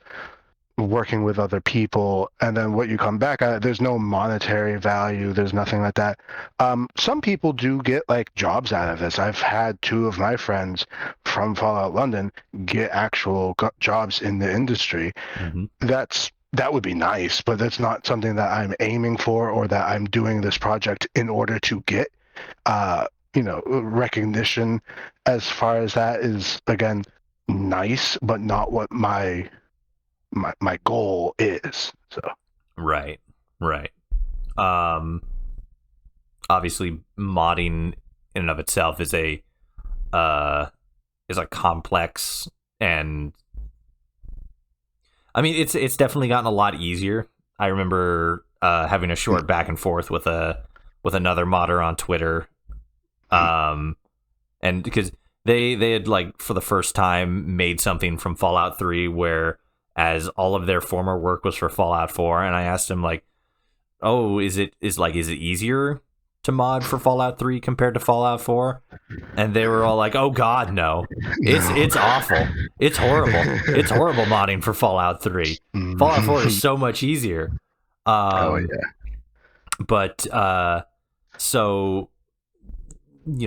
working with other people, and then what you come back at, there's no monetary value, there's nothing like that. Some people do get like jobs out of this. I've had two of my friends from Fallout London get actual jobs in the industry. Mm-hmm. That would be nice, but that's not something that I'm aiming for or that I'm doing this project in order to get recognition. As far as that is, again, nice, but not what my goal is. So Right, right. Um, Obviously, modding in and of itself uh is a complex, and I mean it's definitely gotten a lot easier. I remember having a short back and forth with another modder on Twitter, um, and because they had, like, for the first time made something from Fallout 3 where as all of their former work was for Fallout 4, and I asked him, like, oh, is it easier to mod for Fallout 3 compared to Fallout 4? And they were all like, "Oh God, no! no. It's awful. It's horrible. It's horrible modding for Fallout 3. Fallout 4 is so much easier." Oh Um, yeah. but so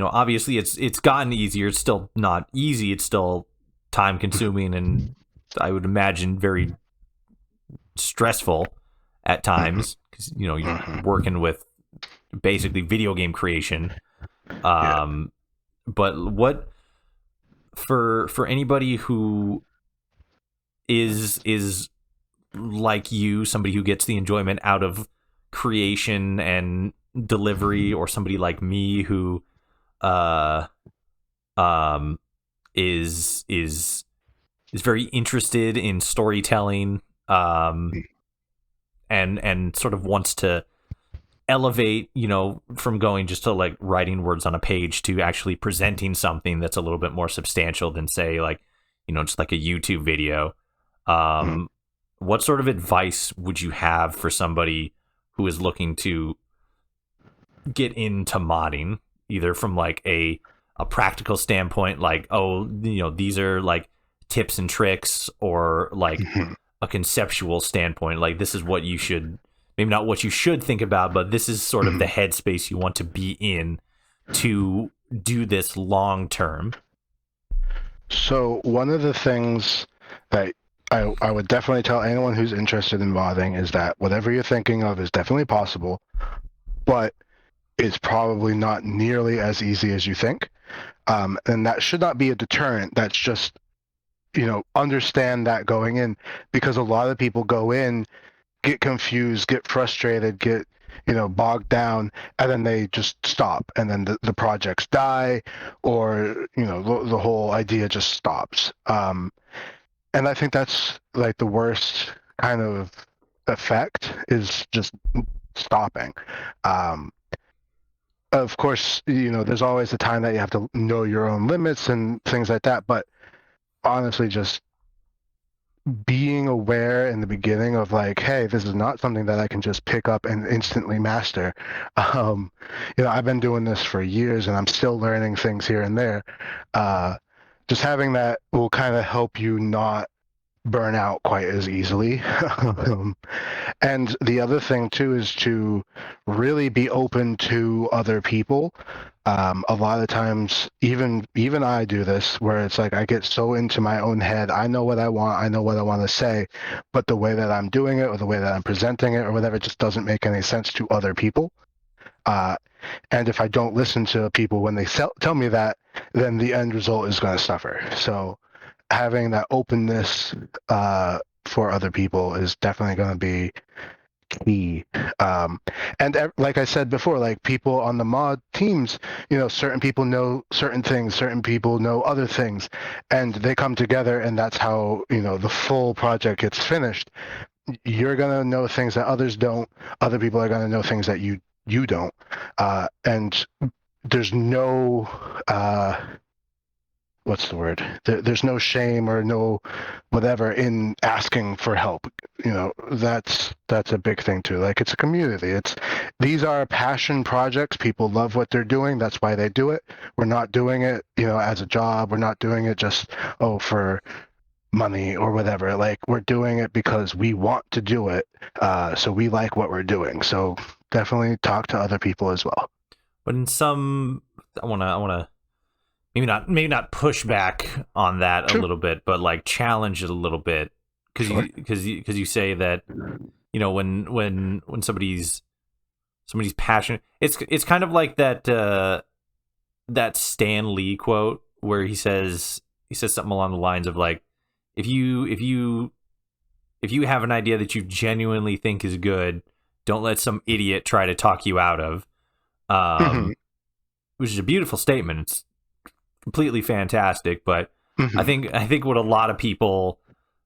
obviously it's gotten easier. It's still not easy. It's still time consuming, and I would imagine very stressful at times because you're working with basically video game creation. Yeah. But what for anybody who is like you, somebody who gets the enjoyment out of creation and delivery, or somebody like me who uh um is very interested in storytelling, and sort of wants to elevate, from going just to like writing words on a page to actually presenting something that's a little bit more substantial than, say, like, just like a YouTube video. Um, what sort of advice would you have for somebody who is looking to get into modding, either from like a practical standpoint, like, oh, these are like tips and tricks, or like a conceptual standpoint, like this is what you should, maybe not what you should think about, but this is sort of the headspace you want to be in to do this long term. So one of the things that I would definitely tell anyone who's interested in modding is that whatever you're thinking of is definitely possible, but it's probably not nearly as easy as you think. And that should not be a deterrent. That's just, understand that going in, because a lot of people go in, get confused, get frustrated, get bogged down, and then they just stop, and then the projects die, or the whole idea just stops. And I think that's like the worst kind of effect, is just stopping. Um, of course, there's always a time that you have to know your own limits and things like that. But honestly, just being aware in the beginning of like, hey, this is not something that I can just pick up and instantly master. Um, I've been doing this for years and I'm still learning things here and there. Just having that will kind of help you not burn out quite as easily. And the other thing too is to really be open to other people. A lot of times, even I do this, where it's like I get so into my own head. I know what I want. I know what I want to say, but the way that I'm doing it, or the way that I'm presenting it, or whatever, just doesn't make any sense to other people. Uh, and if I don't listen to people when they tell me that, then the end result is going to suffer. So having that openness for other people is definitely going to be key. And like I said before, like people on the mod teams, certain people know certain things, certain people know other things, and they come together, and that's how the full project gets finished. You're going to know things that others don't. Other people are going to know things that you don't, and there's no what's the word? There's no shame or no whatever in asking for help. That's a big thing too. Like, it's a community. These are passion projects. People love what they're doing. That's why they do it. We're not doing it, as a job. We're not doing it just for money or whatever. Like, we're doing it because we want to do it. So we like what we're doing. So definitely talk to other people as well. But in some, I wanna maybe not push back on that a little bit, but like challenge it a little bit, because you say that when somebody's passionate, it's kind of like that Stan Lee quote where he says something along the lines of like, if you have an idea that you genuinely think is good, don't let some idiot try to talk you out of, which is a beautiful statement. It's completely fantastic, but I think what a lot of people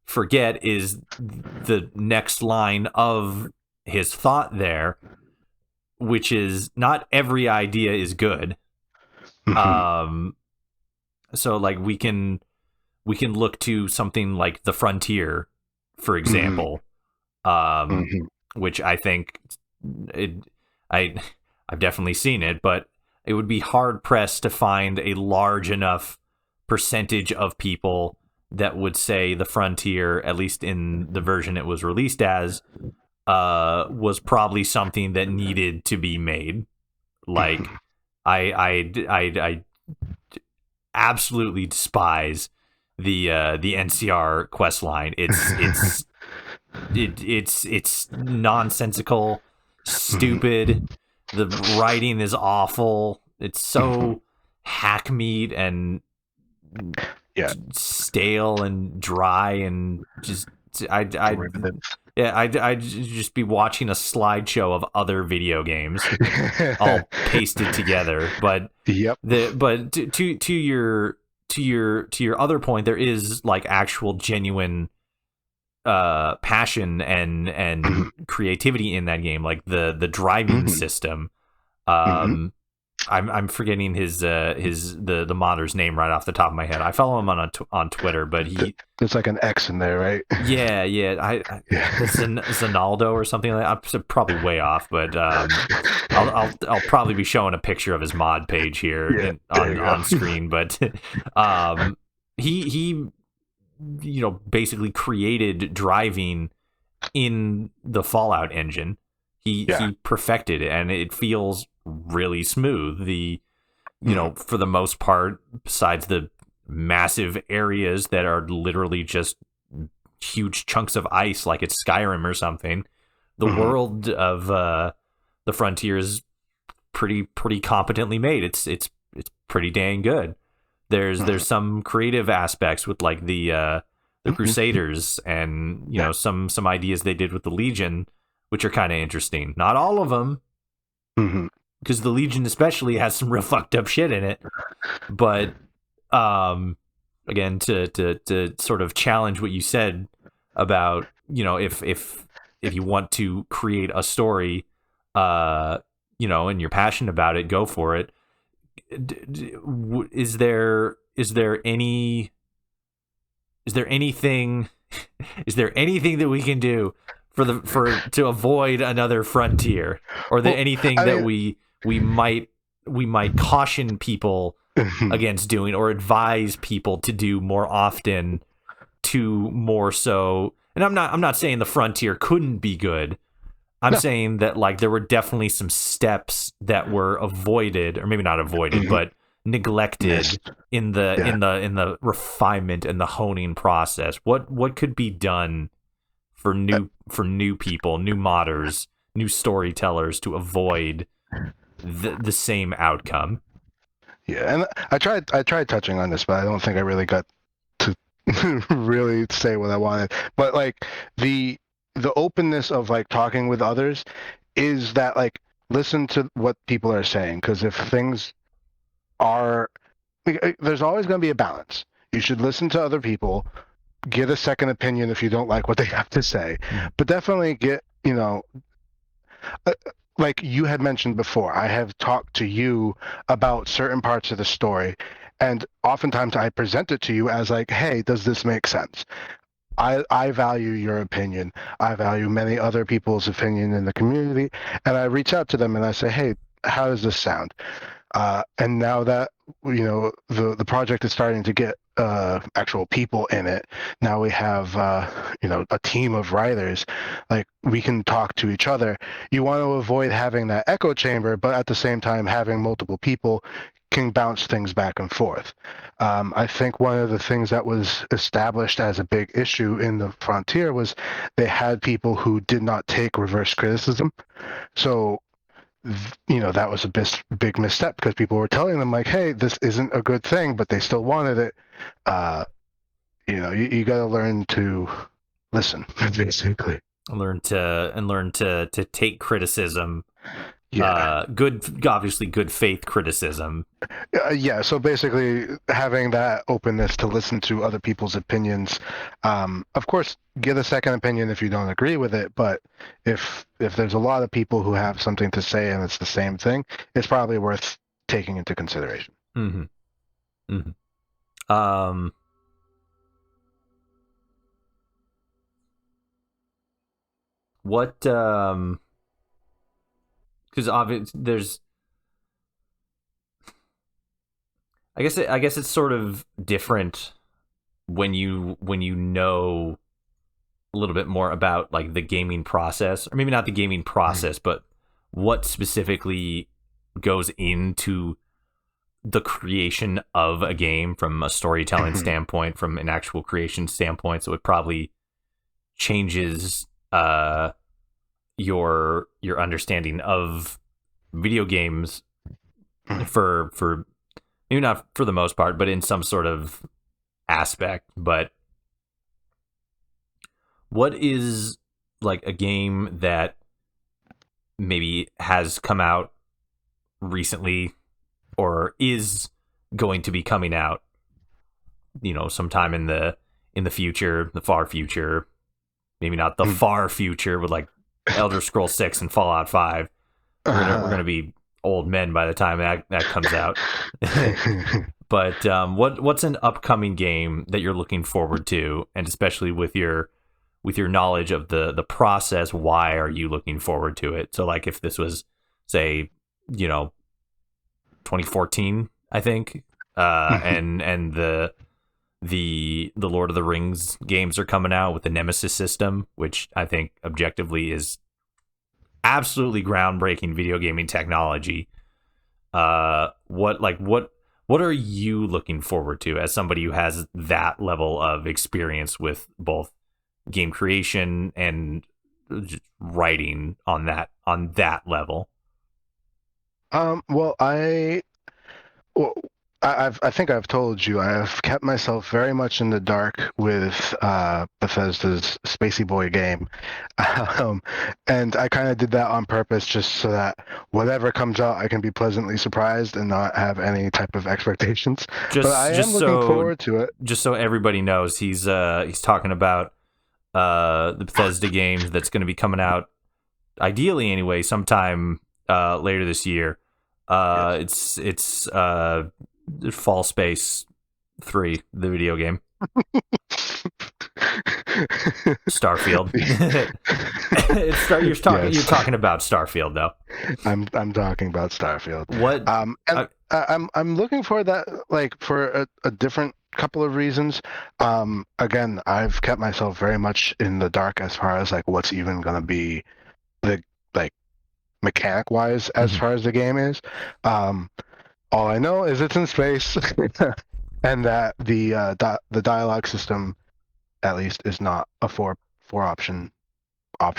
forget is the next line of his thought there, which is not every idea is good. So like we can look to something like The Frontier, for example, which I think I've definitely seen it, but it would be hard pressed to find a large enough percentage of people that would say The Frontier, at least in the version it was released as, was probably something that needed to be made. Like, I absolutely despise the NCR quest line. It's nonsensical, stupid. The writing is awful. It's so hackneyed and stale and dry, and just I'd just be watching a slideshow of other video games all pasted together. But to your other point, there is like actual genuine passion and creativity in that game, like the driving system. I'm forgetting the modder's name right off the top of my head. I follow him on Twitter, but there's like an X in there, right? Yeah. It's Zonaldo or something like that. I'm probably way off, but I'll probably be showing a picture of his mod page here on screen. But he basically created driving in the Fallout engine. He perfected it, and it feels really smooth. For the most part, besides the massive areas that are literally just huge chunks of ice, like it's Skyrim or something, the world of the Frontier is pretty competently made. It's pretty dang good. There's some creative aspects with like the Crusaders, and some ideas they did with the Legion, which are kind of interesting. Not all of them, Mm-hmm. because the Legion especially has some real fucked up shit in it. But again, to sort of challenge what you said about, if you want to create a story, and you're passionate about it, go for it. Is there anything is there anything that we can do to avoid another frontier, or Well, anything I that mean, we might caution people against doing, or advise people to do more often, to more so? And I'm not saying the frontier couldn't be good. I'm no. saying that, like, there were definitely some steps that were avoided, or maybe not avoided, Mm-hmm. but neglected Missed. in the Yeah. in the refinement and the honing process. What could be done for new people, new modders, new storytellers, to avoid the same outcome? Yeah, and I tried touching on this, but I don't think I really got to really say what I wanted. But like the openness of like talking with others is that like listen to what people are saying, because if things are there's always going to be a balance. You should listen to other people, get a second opinion if you don't like what they have to say, but definitely get, uh, like you had mentioned before, I have talked to you about certain parts of the story, and oftentimes I present it to you as like, hey, does this make sense? I value your opinion. I value many other people's opinion in the community, and I reach out to them and I say, hey, how does this sound? And now that the project is starting to get actual people in it, now we have a team of writers. Like, we can talk to each other. You want to avoid having that echo chamber, but at the same time, having multiple people can bounce things back and forth. I think one of the things that was established as a big issue in the Frontier was they had people who did not take reverse criticism. So that was a big misstep, because people were telling them like, hey, this isn't a good thing, but they still wanted it. uh you got to learn to listen, basically. Learn to take criticism, Yeah. obviously good faith criticism. Yeah, so basically having that openness to listen to other people's opinions. Of course, get a second opinion if you don't agree with it, but if there's a lot of people who have something to say and it's the same thing, it's probably worth taking into consideration. Mm-hmm. Mm-hmm. What because obviously there's, I guess it's sort of different when you know a little bit more about, like, the gaming process, or maybe not the gaming process, but what specifically goes into the creation of a game, from a storytelling standpoint, from an actual creation standpoint. So it probably changes your understanding of video games, for maybe not for the most part, but in some sort of aspect. But what is, like, a game that maybe has come out recently, or is going to be coming out, sometime in the future, the far future, maybe not the far future, with, like, Elder Scrolls 6 and Fallout 5. We're gonna be old men by the time that comes out. But what's an upcoming game that you're looking forward to, and especially with your knowledge of the process, why are you looking forward to it? So, like, if this was, say, 2014, I think, and the Lord of the Rings games are coming out with the Nemesis system, which I think objectively is absolutely groundbreaking video gaming technology. What are you looking forward to, as somebody who has that level of experience with both game creation and just writing on that level? Well, well, I think I've told you I've kept myself very much in the dark with Bethesda's Spacey Boy game, um, and I kind of did that on purpose just so that whatever comes out, I can be pleasantly surprised and not have any type of expectations. But I Just am just looking so forward to it. just so everybody knows, he's talking about the Bethesda game that's going to be coming out, ideally anyway, sometime later this year. Yes. It's Fall Space 3, the video game. Starfield. You're Yes, talking about Starfield though. I'm talking about Starfield. What? And Uh, I'm looking for that, like, for a different couple of reasons. Again, I've kept myself very much in the dark as far as like what's even gonna be the, like, mechanic wise as mhm. far as the game is. Um, all I know is it's in space, and that the dialogue system at least is not a four option. Yeah,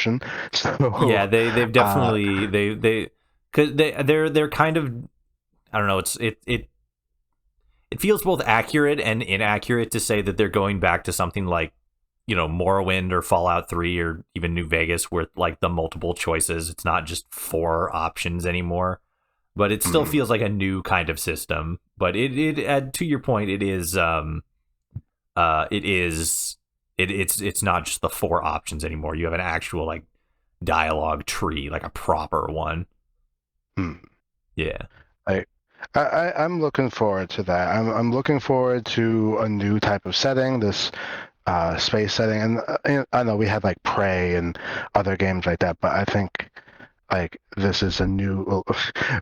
So, they've uh, definitely they cuz they're kind of, I don't know, it feels both accurate and inaccurate to say that they're going back to something like, Morrowind or Fallout 3 or even New Vegas, where like the multiple choices, it's not just four options anymore, but it still mm, feels like a new kind of system. But to your point, it is it's not just the four options anymore. You have an actual like dialogue tree, like a proper one. mm. Yeah. I, I'm looking forward to that. I'm looking forward to a new type of setting, this space setting. And I know we had like Prey and other games like that, but I think like this is a new,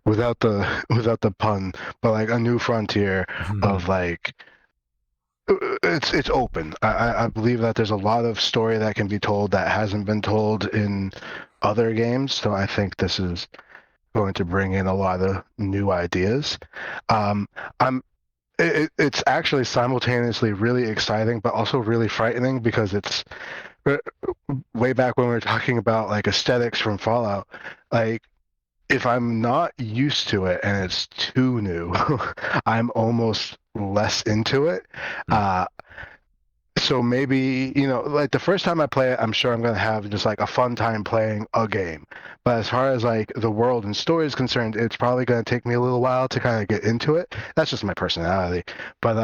without the pun, but like a new frontier of like it's open. I believe that there's a lot of story that can be told that hasn't been told in other games. So I think this is going to bring in a lot of new ideas. Um, I'm it's actually simultaneously really exciting, but also really frightening because it's uh, way back when we were talking about like aesthetics from Fallout. Like, if I'm not used to it and it's too new, I'm almost less into it. Uh, so maybe, like the first time I play it, I'm sure I'm going to have just like a fun time playing a game. But as far as like the world and story is concerned, it's probably going to take me a little while to kind of get into it. That's just my personality. But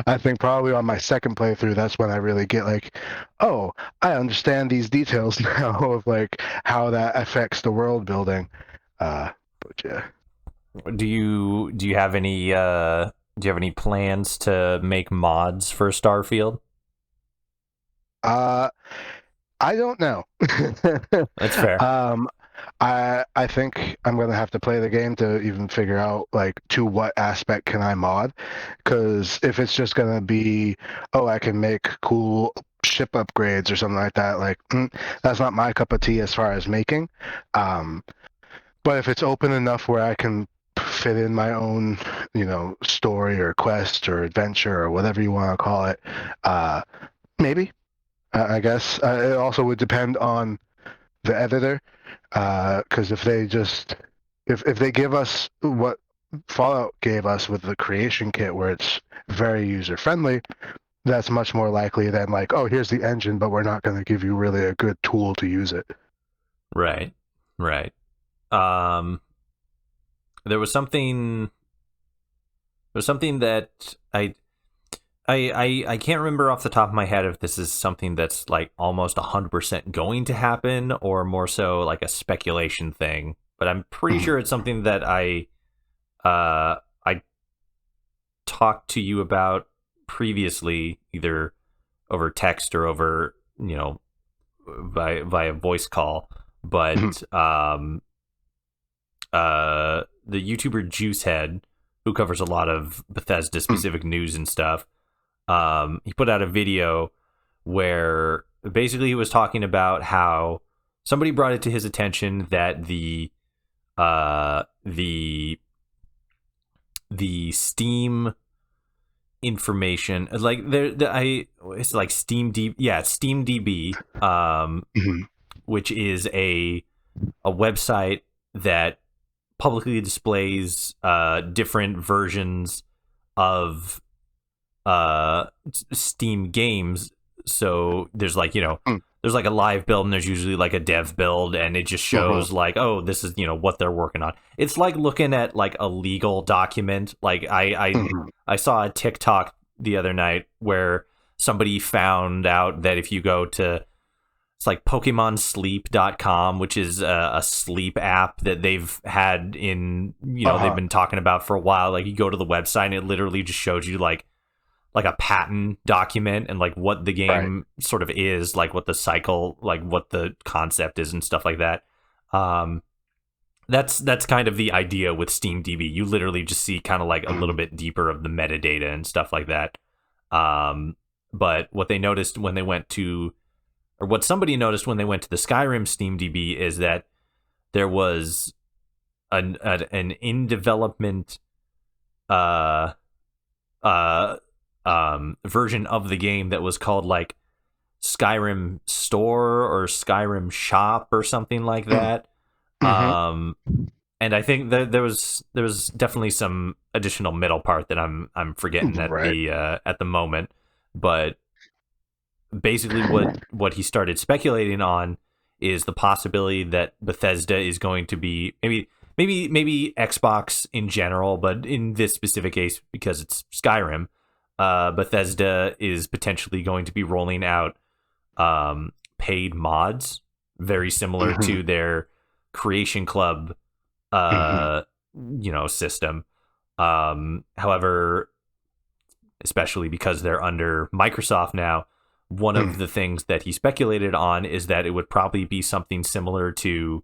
I think probably on my second playthrough, that's when I really get like, oh, I understand these details now of like how that affects the world building. Uh, but yeah. Do you have any plans to make mods for Starfield? Uh, I don't know. That's fair. um, I think I'm gonna have to play the game to even figure out like to what aspect can I mod, because if it's just gonna be, oh, I can make cool ship upgrades or something like that, like that's not my cup of tea as far as making. Um, but if it's open enough where I can fit in my own, story or quest or adventure or whatever you want to call it, uh, maybe. I guess it also would depend on the editor, because if they give us what Fallout gave us with the creation kit, where it's very user friendly, that's much more likely than like, oh, here's the engine, but we're not going to give you really a good tool to use it. Right. Right. Um, there was something. There was something that I can't remember off the top of my head if this is something that's like almost 100% going to happen or more so like a speculation thing. But I'm pretty Mhm. sure it's something that I talked to you about previously, either over text or over, via voice call. Mhm. But the YouTuber Juicehead, who covers a lot of Bethesda Mhm. specific news and stuff, he put out a video where basically he was talking about how somebody brought it to his attention that uh the the Steam information, like it's like Steam DB, Mhm. which is a website that publicly displays different versions of Steam games. So there's like, there's like a live build and there's usually like a dev build, and it just shows like, oh, this is, what they're working on. It's like looking at like a legal document. Like I saw a TikTok the other night where somebody found out that if you go to, it's like PokemonSleep.com, which is a sleep app that they've had in, they've been talking about for a while. Like you go to the website and it literally just shows you like a patent document and like what the game sort of is, like what the cycle, like what the concept is and stuff like that. That's kind of the idea with SteamDB. You literally just see kind of like a little bit deeper of the metadata and stuff like that. But what they noticed when they went to, or what somebody noticed when they went to the Skyrim SteamDB, is that there was an in development version of the game that was called like Skyrim Store or Skyrim Shop or something like that. And I think that there was definitely some additional middle part that I'm forgetting at the moment, but basically what he started speculating on is the possibility that Bethesda is going to be maybe Xbox in general, but in this specific case because it's Skyrim, Bethesda is potentially going to be rolling out paid mods very similar to their Creation Club system. However, especially because they're under Microsoft now, one of the things that he speculated on is that it would probably be something similar to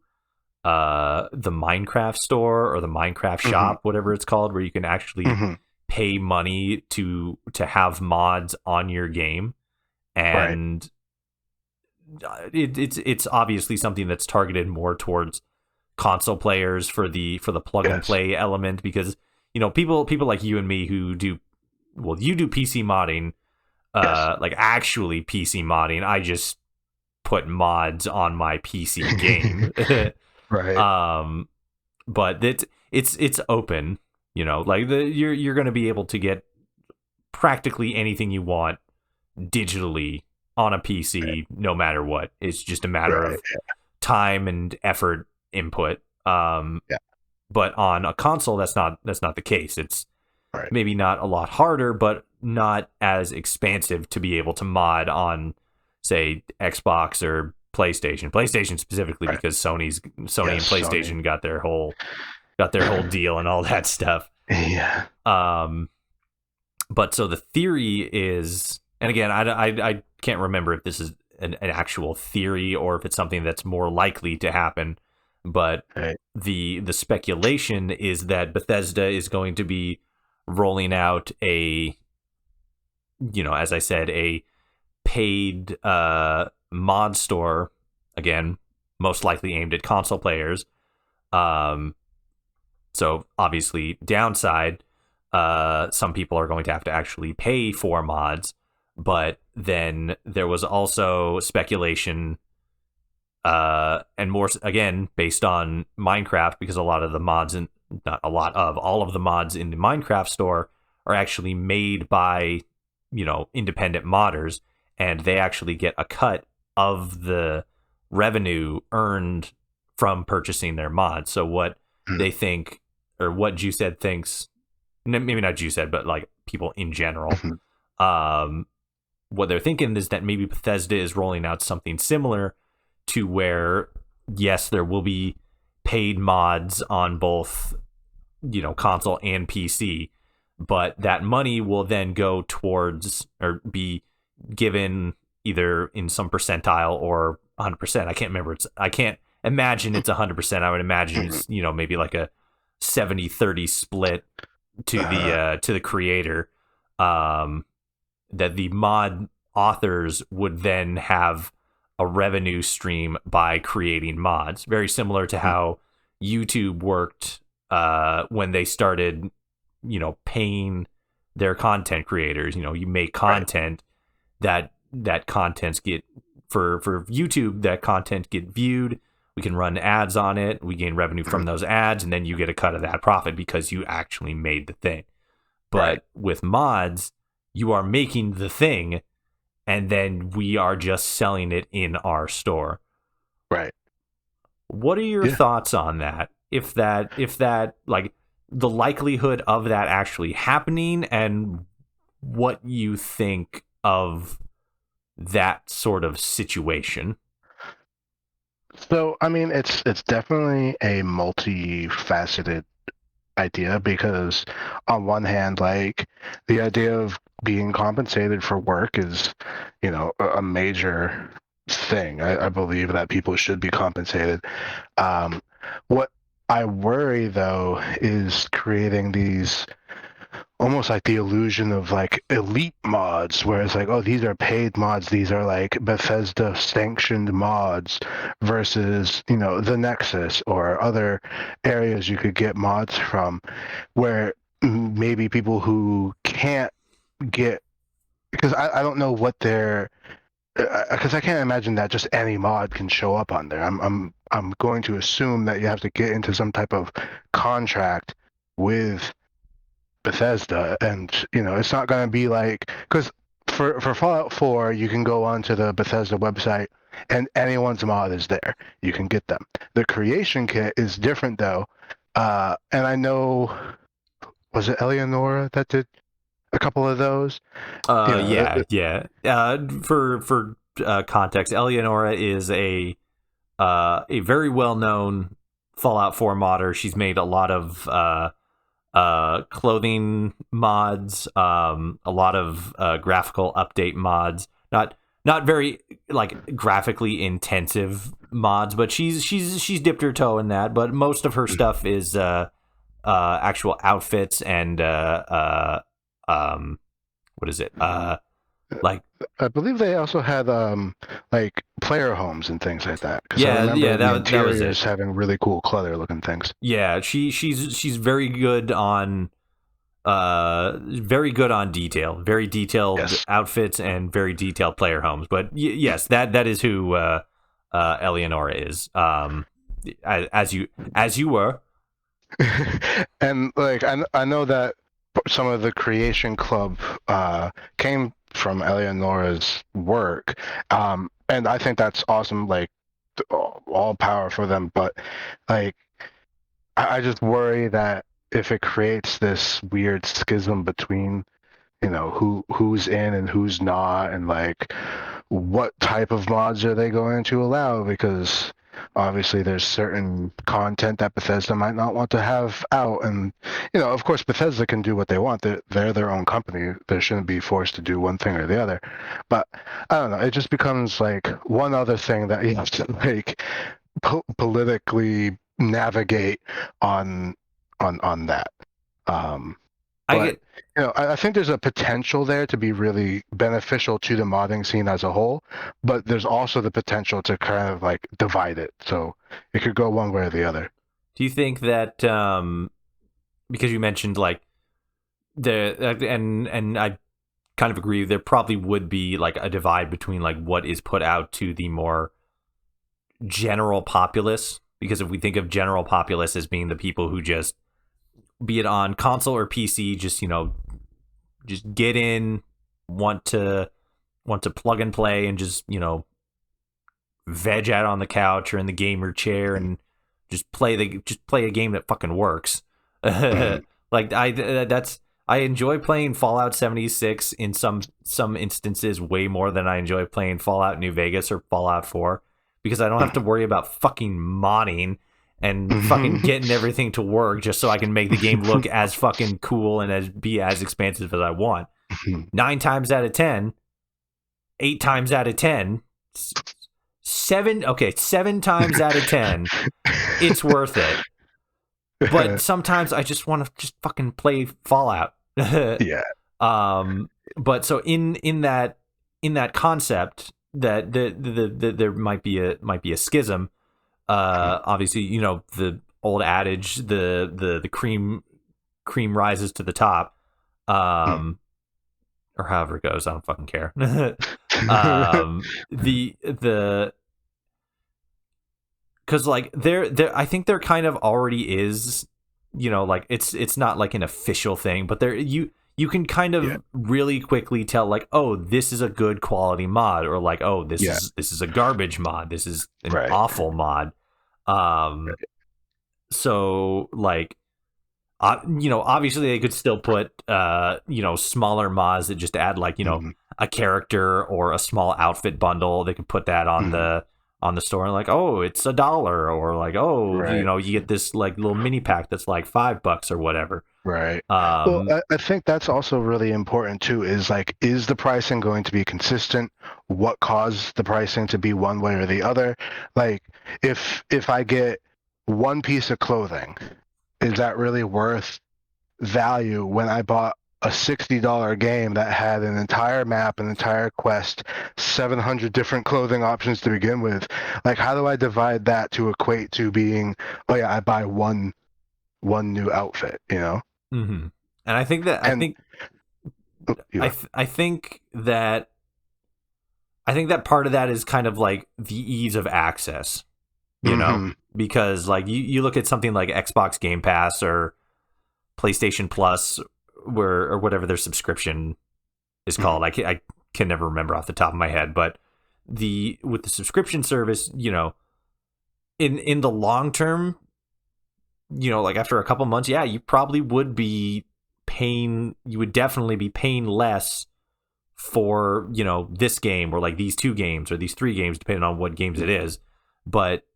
the Minecraft store or the Minecraft shop, whatever it's called, where you can actually pay money to have mods on your game. And it's obviously something that's targeted more towards console players for the plug and play element, because people like you and me who do, well, you do PC modding, like actually PC modding. I just put mods on my PC game. But it's open, like you're going to be able to get practically anything you want digitally on a PC, no matter what. It's just a matter of time and effort input. But on a console, that's not the case. It's maybe not a lot harder, but not as expansive to be able to mod on, say, Xbox or PlayStation specifically, because Sony and PlayStation got their whole deal and all that stuff. But so the theory is, and again, I can't remember if this is an actual theory or if it's something that's more likely to happen, but the speculation is that Bethesda is going to be rolling out a, as I said, a paid mod store, again, most likely aimed at console players. So obviously downside, some people are going to have to actually pay for mods, but then there was also speculation, and more, again, based on Minecraft, because all of the mods in the Minecraft store are actually made by, independent modders, and they actually get a cut of the revenue earned from purchasing their mods. So what they think, or what Juiced thinks, maybe not Juiced, but like people in general, what they're thinking is that maybe Bethesda is rolling out something similar to where, yes, there will be paid mods on both, console and PC, but that money will then go towards, or be given either in some percentile or 100%. I can't remember. I can't imagine it's 100%. I would imagine it's, maybe like a 70-30 split to the creator, that the mod authors would then have a revenue stream by creating mods, very similar to how YouTube worked when they started, paying their content creators. You make content, that contents get, for YouTube, that content get viewed. we can run ads on it, we gain revenue from those ads, and then you get a cut of that profit because you actually made the thing. Right. But with mods, you are making the thing, and then we are just selling it in our store. Right. What are your Yeah. thoughts on that? If that like the likelihood of that actually happening, and what you think of that sort of situation? So, I mean, it's definitely a multifaceted idea because on one hand, like the idea of being compensated for work is, a major thing. I believe that people should be compensated. What I worry though is creating these almost like the illusion of like elite mods, where it's like, oh, these are paid mods, these are like Bethesda sanctioned mods, versus the Nexus or other areas you could get mods from, where maybe people who can't get, because I don't know what they're, because I can't imagine that just any mod can show up on there. I'm going to assume that you have to get into some type of contract with Bethesda, and it's not going to be like, because for Fallout 4, you can go onto the Bethesda website and anyone's mod is there. You can get them. The creation kit is different though, and I know, was it Eleonora that did a couple of those? Yeah. For context, Eleonora is a very well known Fallout 4 modder. She's made a lot of clothing mods, a lot of graphical update mods. Not very like graphically intensive mods, but she's dipped her toe in that. But most of her stuff is actual outfits and what is it? Like I believe they also had like player homes and things like that, because I yeah, remember the that was it. interiors having really cool clutter looking things. Yeah, she's very good on detail, very detailed Yes. outfits and very detailed player homes. But yes, that is who Eleonora is. As you were. And like I know that some of the Creation Club came from Eleonora's work, and I think that's awesome. Like all power for them, but like I just worry that if it creates this weird schism between who's in and who's not, and like what type of mods are they going to allow, because obviously there's certain content that Bethesda might not want to have out, and of course Bethesda can do what they want. They're their own company. They shouldn't be forced to do one thing or the other. But I don't know, it just becomes like one other thing that you have to like politically navigate on that. I But get I think there's a potential there to be really beneficial to the modding scene as a whole, but there's also the potential to kind of like divide it. So it could go one way or the other. Do you think that because you mentioned like the and I kind of agree, there probably would be like a divide between like what is put out to the more general populace, because if we think of general populace as being the people who just, be it on console or PC, just get in, want to plug and play and just veg out on the couch or in the gamer chair and just play a game that fucking works. Mhm. Like I enjoy playing Fallout 76 in some instances way more than I enjoy playing Fallout New Vegas or Fallout 4, because I don't have to worry about fucking modding and fucking getting everything to work just so I can make the game look as fucking cool and be as expansive as I want. 9 times out of 10, 8 times out of 10, 7 times out of 10, it's worth it. But sometimes I just want to just fucking play Fallout. Yeah. But so in that concept that there might be a schism. Obviously, the old adage, the cream rises to the top, or however it goes. I don't fucking care. The because like there I think there kind of already is, like it's not like an official thing, but there you can kind of really quickly tell, like, oh, this is a good quality mod, or like, oh, this is a garbage mod, this is an awful mod. So like, obviously they could still put smaller mods that just add, like, a character or a small outfit bundle. They could put that on the store, and like, oh, it's $1, or like, oh, you get this like little mini pack that's like $5 or whatever. Right. Well, I think that's also really important too, is like, is the pricing going to be consistent? What caused the pricing to be one way or the other? Like, if I get one piece of clothing, is that really worth value when I bought a $60 game that had an entire map, an entire quest, 700 different clothing options to begin with? Like, how do I divide that to equate to being, oh yeah, I buy one new outfit, Mm-hmm. And I think that I think that part of that is kind of like the ease of access, because like you look at something like Xbox Game Pass or PlayStation Plus, or whatever their subscription is called. I can never remember off the top of my head, but with the subscription service, in the long term, like after a couple months, you probably would be paying. You would definitely be paying less for this game, or like these 2 games, or these 3 games, depending on what games it is. But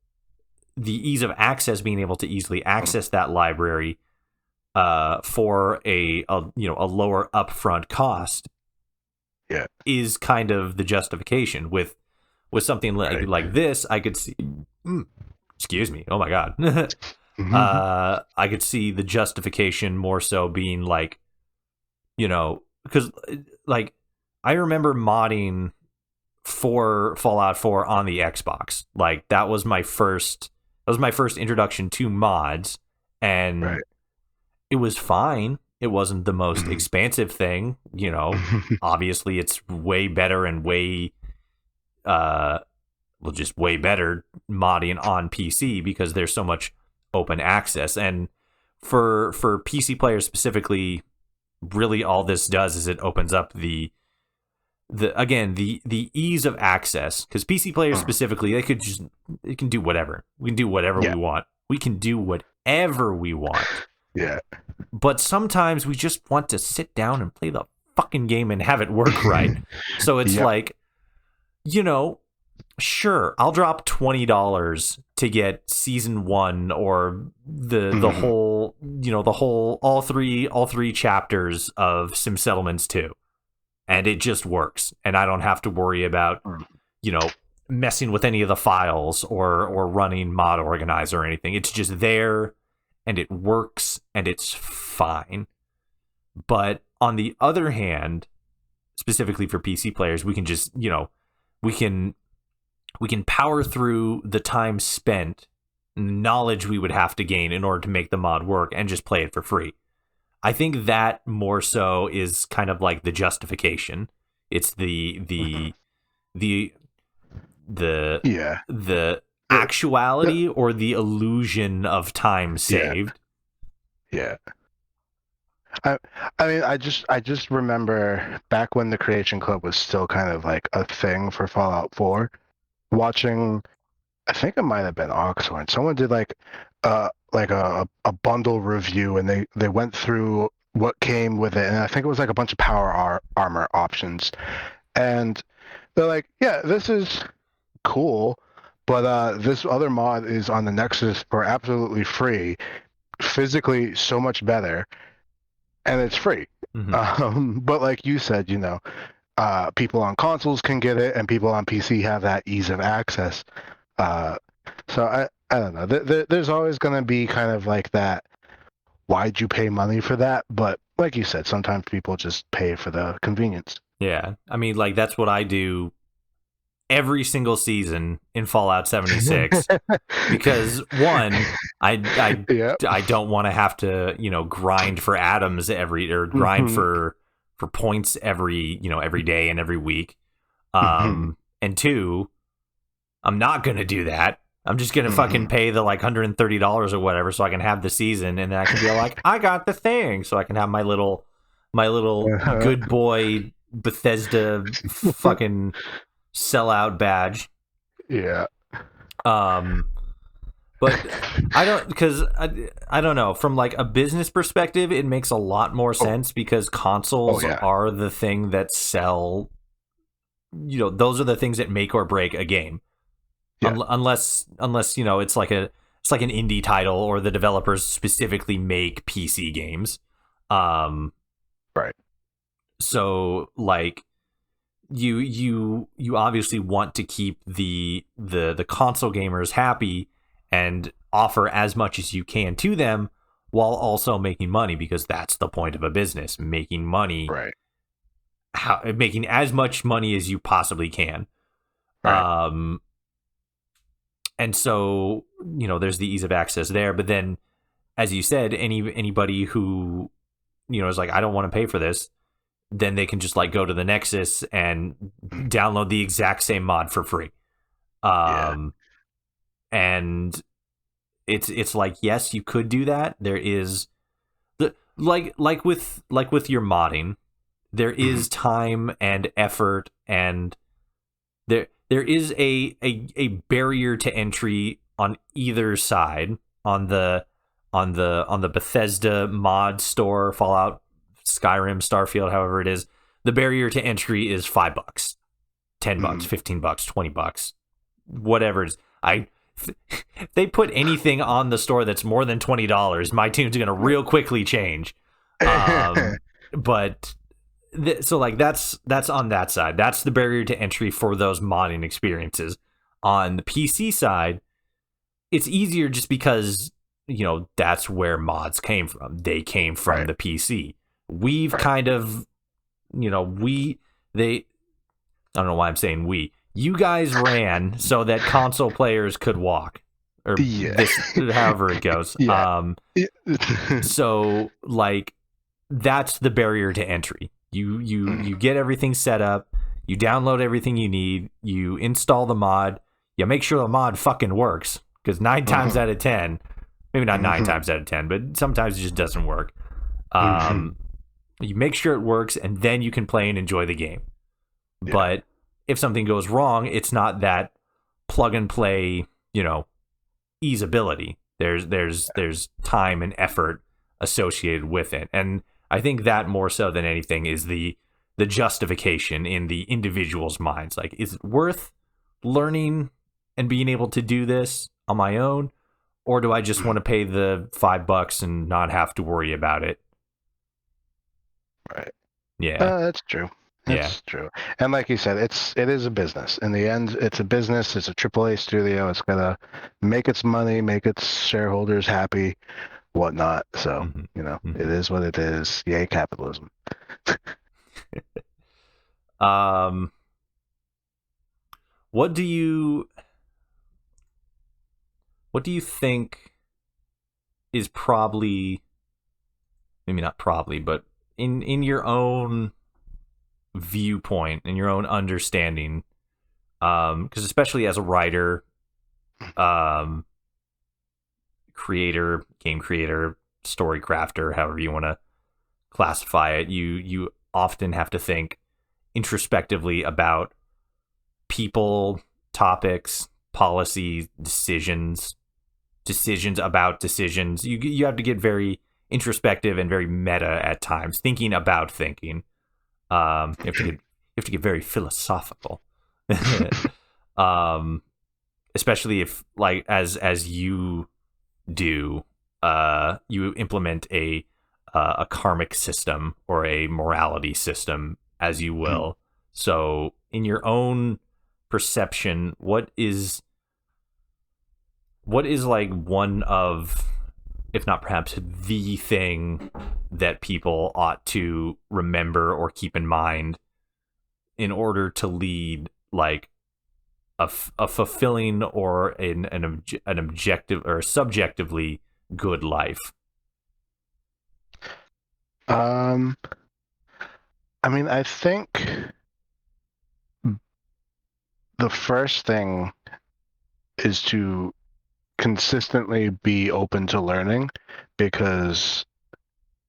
the ease of access, being able to easily access that library for a lower upfront cost, is kind of the justification. With something like this, I could see. Excuse me. Oh my god. I could see the justification more so being like, because like I remember modding for Fallout 4 on the Xbox. Like that was my first introduction to mods, and it was fine. It wasn't the most expansive thing, Obviously, it's way better and just way better modding on PC, because there's so much open access. And for PC players specifically, really all this does is it opens up the ease of access, because PC players specifically, they can do whatever. We can do whatever we want. We can do whatever we want. Yeah. But sometimes we just want to sit down and play the fucking game and have it work right. So it's like, sure, I'll drop $20 to get season 1, or the whole, all three chapters of Sim Settlements 2. And it just works, and I don't have to worry about, messing with any of the files or running Mod Organizer or anything. It's just there, and it works, and it's fine. But on the other hand, specifically for PC players, we can just, we can power through the time spent, knowledge we would have to gain in order to make the mod work, and just play it for free. I think that more so is kind of like the justification. It's the actuality, or the illusion of time saved. Yeah. I mean, I just remember back when the Creation Club was still kind of like a thing for Fallout 4, watching, I think it might have been Oxhorn. Someone did like a bundle review, and they went through what came with it, and I think it was like a bunch of power armor options, and they're like, yeah, this is cool, but this other mod is on the Nexus for absolutely free, physically so much better, and it's free. But like you said, people on consoles can get it, and people on PC have that ease of access. So I don't know. There's always going to be kind of like that, why'd you pay money for that? But like you said, sometimes people just pay for the convenience. Yeah. I mean, like, that's what I do every single season in Fallout 76. Because, one, I don't want to have to, grind for atoms grind for points every day and every week. And 2, I'm not going to do that. I'm just gonna fucking pay the like $130 or whatever so I can have the season, and then I can be like, I got the thing, so I can have my little good boy Bethesda fucking sellout badge. Yeah. But I don't know, from like a business perspective, it makes a lot more sense because consoles yeah. are the thing that sell. Those are the things that make or break a game. Yeah. Unless it's like an indie title or the developers specifically make PC games. Right. So like you obviously want to keep the console gamers happy and offer as much as you can to them while also making money, because that's the point of a business, making money. Right. Making as much money as you possibly can. Right. And so, there's the ease of access there. But then, as you said, anybody who, is like, I don't want to pay for this, then they can just like go to the Nexus and download the exact same mod for free. Yeah. And it's like, yes, you could do that. There is the like with your modding, there is time and effort, and there is a barrier to entry on either side. On the Bethesda mod store, Fallout, Skyrim, Starfield, however it is, the barrier to entry is $5, $10, $15, $20, whatever it is. If they put anything on the store that's more than $20, my tune's gonna real quickly change. But so like that's on that side. That's the barrier to entry for those modding experiences. On the PC side, it's easier just because that's where mods came from. They came from the PC. We've kind of they I don't know why I'm saying we. You guys ran so that console players could walk, or however it goes. Yeah. So like that's the barrier to entry. You get everything set up, you download everything you need, you install the mod, you make sure the mod fucking works, because 9 times out of 10, maybe not 9 times out of 10, but sometimes it just doesn't work. You make sure it works, and then you can play and enjoy the game. Yeah. But if something goes wrong, it's not that plug and play, easeability. There's time and effort associated with it. And I think that more so than anything is the justification in the individual's minds. Like, is it worth learning and being able to do this on my own? Or do I just want to pay the $5 and not have to worry about it? Right. Yeah. That's true. That's true. And like you said, it is a business. In the end, it's a business. It's a AAA studio. It's gonna make its money, make its shareholders happy, whatnot. So it is what it is. Yay, capitalism. What do you think is probably, maybe not probably, but in your own viewpoint, in your own understanding, because especially as a writer, creator, game creator, story crafter, however you want to classify it, you often have to think introspectively about people, topics, policy, decisions about decisions. You have to get very introspective and very meta at times, thinking about thinking. You have to get very philosophical. Especially if, like, as you do, you implement a karmic system or a morality system, as you will. So in your own perception, what is like one of, if not perhaps the thing that people ought to remember or keep in mind in order to lead like a fulfilling or an objective or subjectively good life? I mean, I think the first thing is to consistently be open to learning, because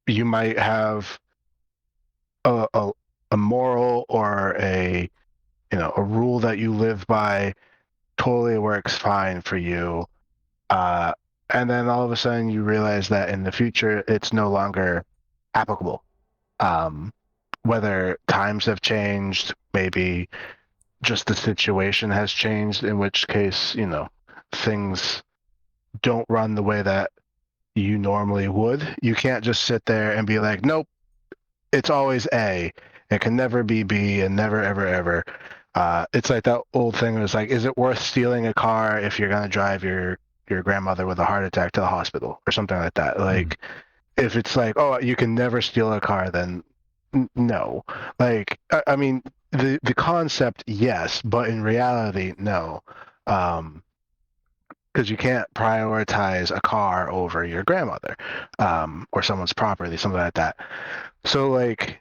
you might have a moral or a rule that you live by totally works fine for you, and then all of a sudden you realize that in the future it's no longer applicable. Whether times have changed, maybe just the situation has changed, in which case, things don't run the way that you normally would. You can't just sit there and be like, nope, it's always A. It can never be B, and never, ever, ever. It's like that old thing was like, is it worth stealing a car if you're going to drive your grandmother with a heart attack to the hospital or something like that? Like, if it's like, oh, you can never steal a car, then no. Like, I mean, the concept, yes, but in reality, no. Because you can't prioritize a car over your grandmother, or someone's property, something like that. So, like,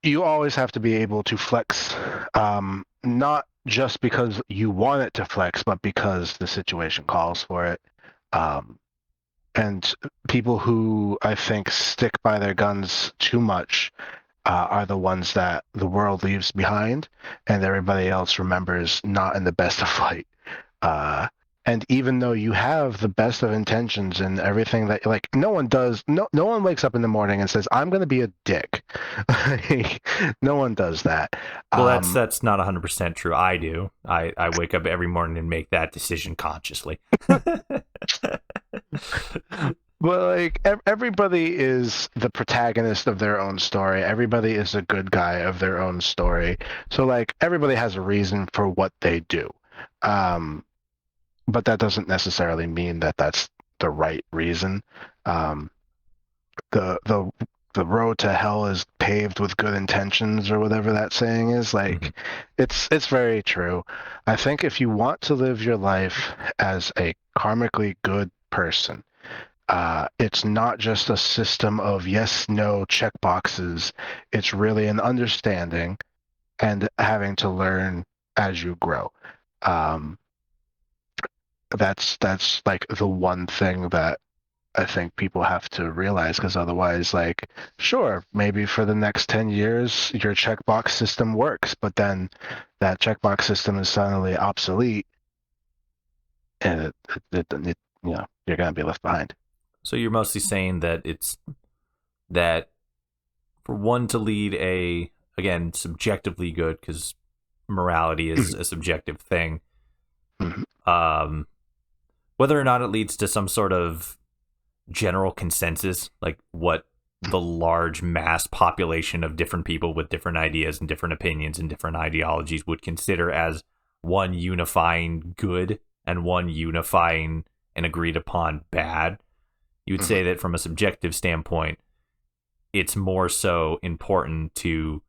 you always have to be able to flex, not just because you want it to flex, but because the situation calls for it. And people who I think stick by their guns too much are the ones that the world leaves behind, and everybody else remembers not in the best of light. And even though you have the best of intentions and everything, that like, no one does, no one wakes up in the morning and says, I'm going to be a dick. Like, no one does that. Well, that's not 100% true. I do. I wake up every morning and make that decision consciously. Well, like, everybody is the protagonist of their own story. Everybody is a good guy of their own story. So, like, everybody has a reason for what they do. But that doesn't necessarily mean that that's the right reason. The road to hell is paved with good intentions, or whatever that saying is. Like, it's very true. I think if you want to live your life as a karmically good person, it's not just a system of yes, no checkboxes. It's really an understanding and having to learn as you grow. That's like the one thing that I think people have to realize, because otherwise, like, sure, maybe for the next 10 years your checkbox system works, but then that checkbox system is suddenly obsolete, and you're going to be left behind. So you're mostly saying that it's that for one to lead a, again, subjectively good, because morality is a subjective thing. Whether or not it leads to some sort of general consensus, like what the large mass population of different people with different ideas and different opinions and different ideologies would consider as one unifying good and one unifying and agreed upon bad, you would say that from a subjective standpoint, it's more so important to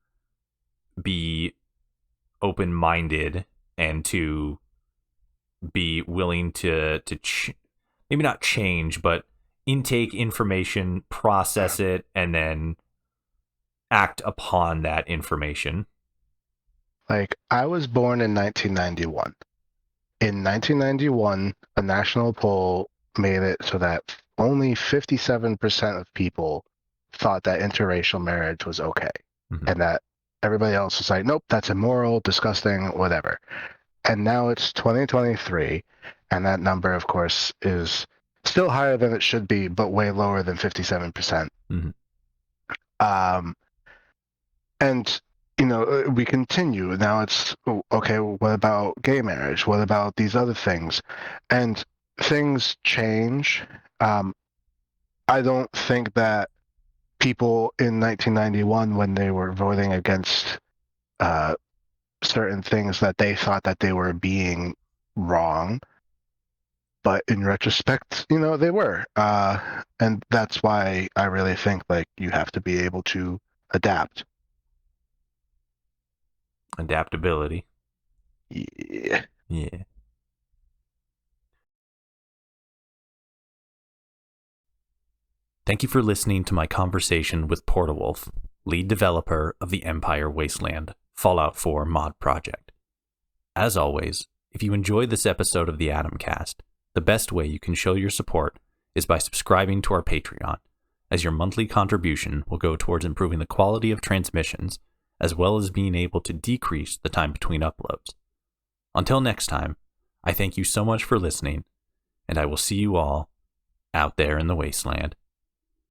be open-minded and to be willing to maybe not change, but intake information, process it, and then act upon that information. Like, I was born in 1991. In 1991, a national poll made it so that only 57% of people thought that interracial marriage was okay, and that everybody else was like, nope, that's immoral, disgusting, whatever. And now it's 2023, and that number, of course, is still higher than it should be, but way lower than 57%. And we continue. Now it's, okay, what about gay marriage? What about these other things? And things change. I don't think that people in 1991, when they were voting against certain things, that they thought that they were being wrong. But in retrospect, they were. And that's why I really think, like, you have to be able to adapt. Adaptability. Yeah. Thank you for listening to my conversation with PortoWulf, lead developer of the Empire Wasteland Fallout 4 mod project. As always, If you enjoyed this episode of the Atomcast, the best way you can show your support is by subscribing to our Patreon, as your monthly contribution will go towards improving the quality of transmissions, as well as being able to decrease the time between uploads. Until next time, I thank you so much for listening, and I will see you all out there in the wasteland.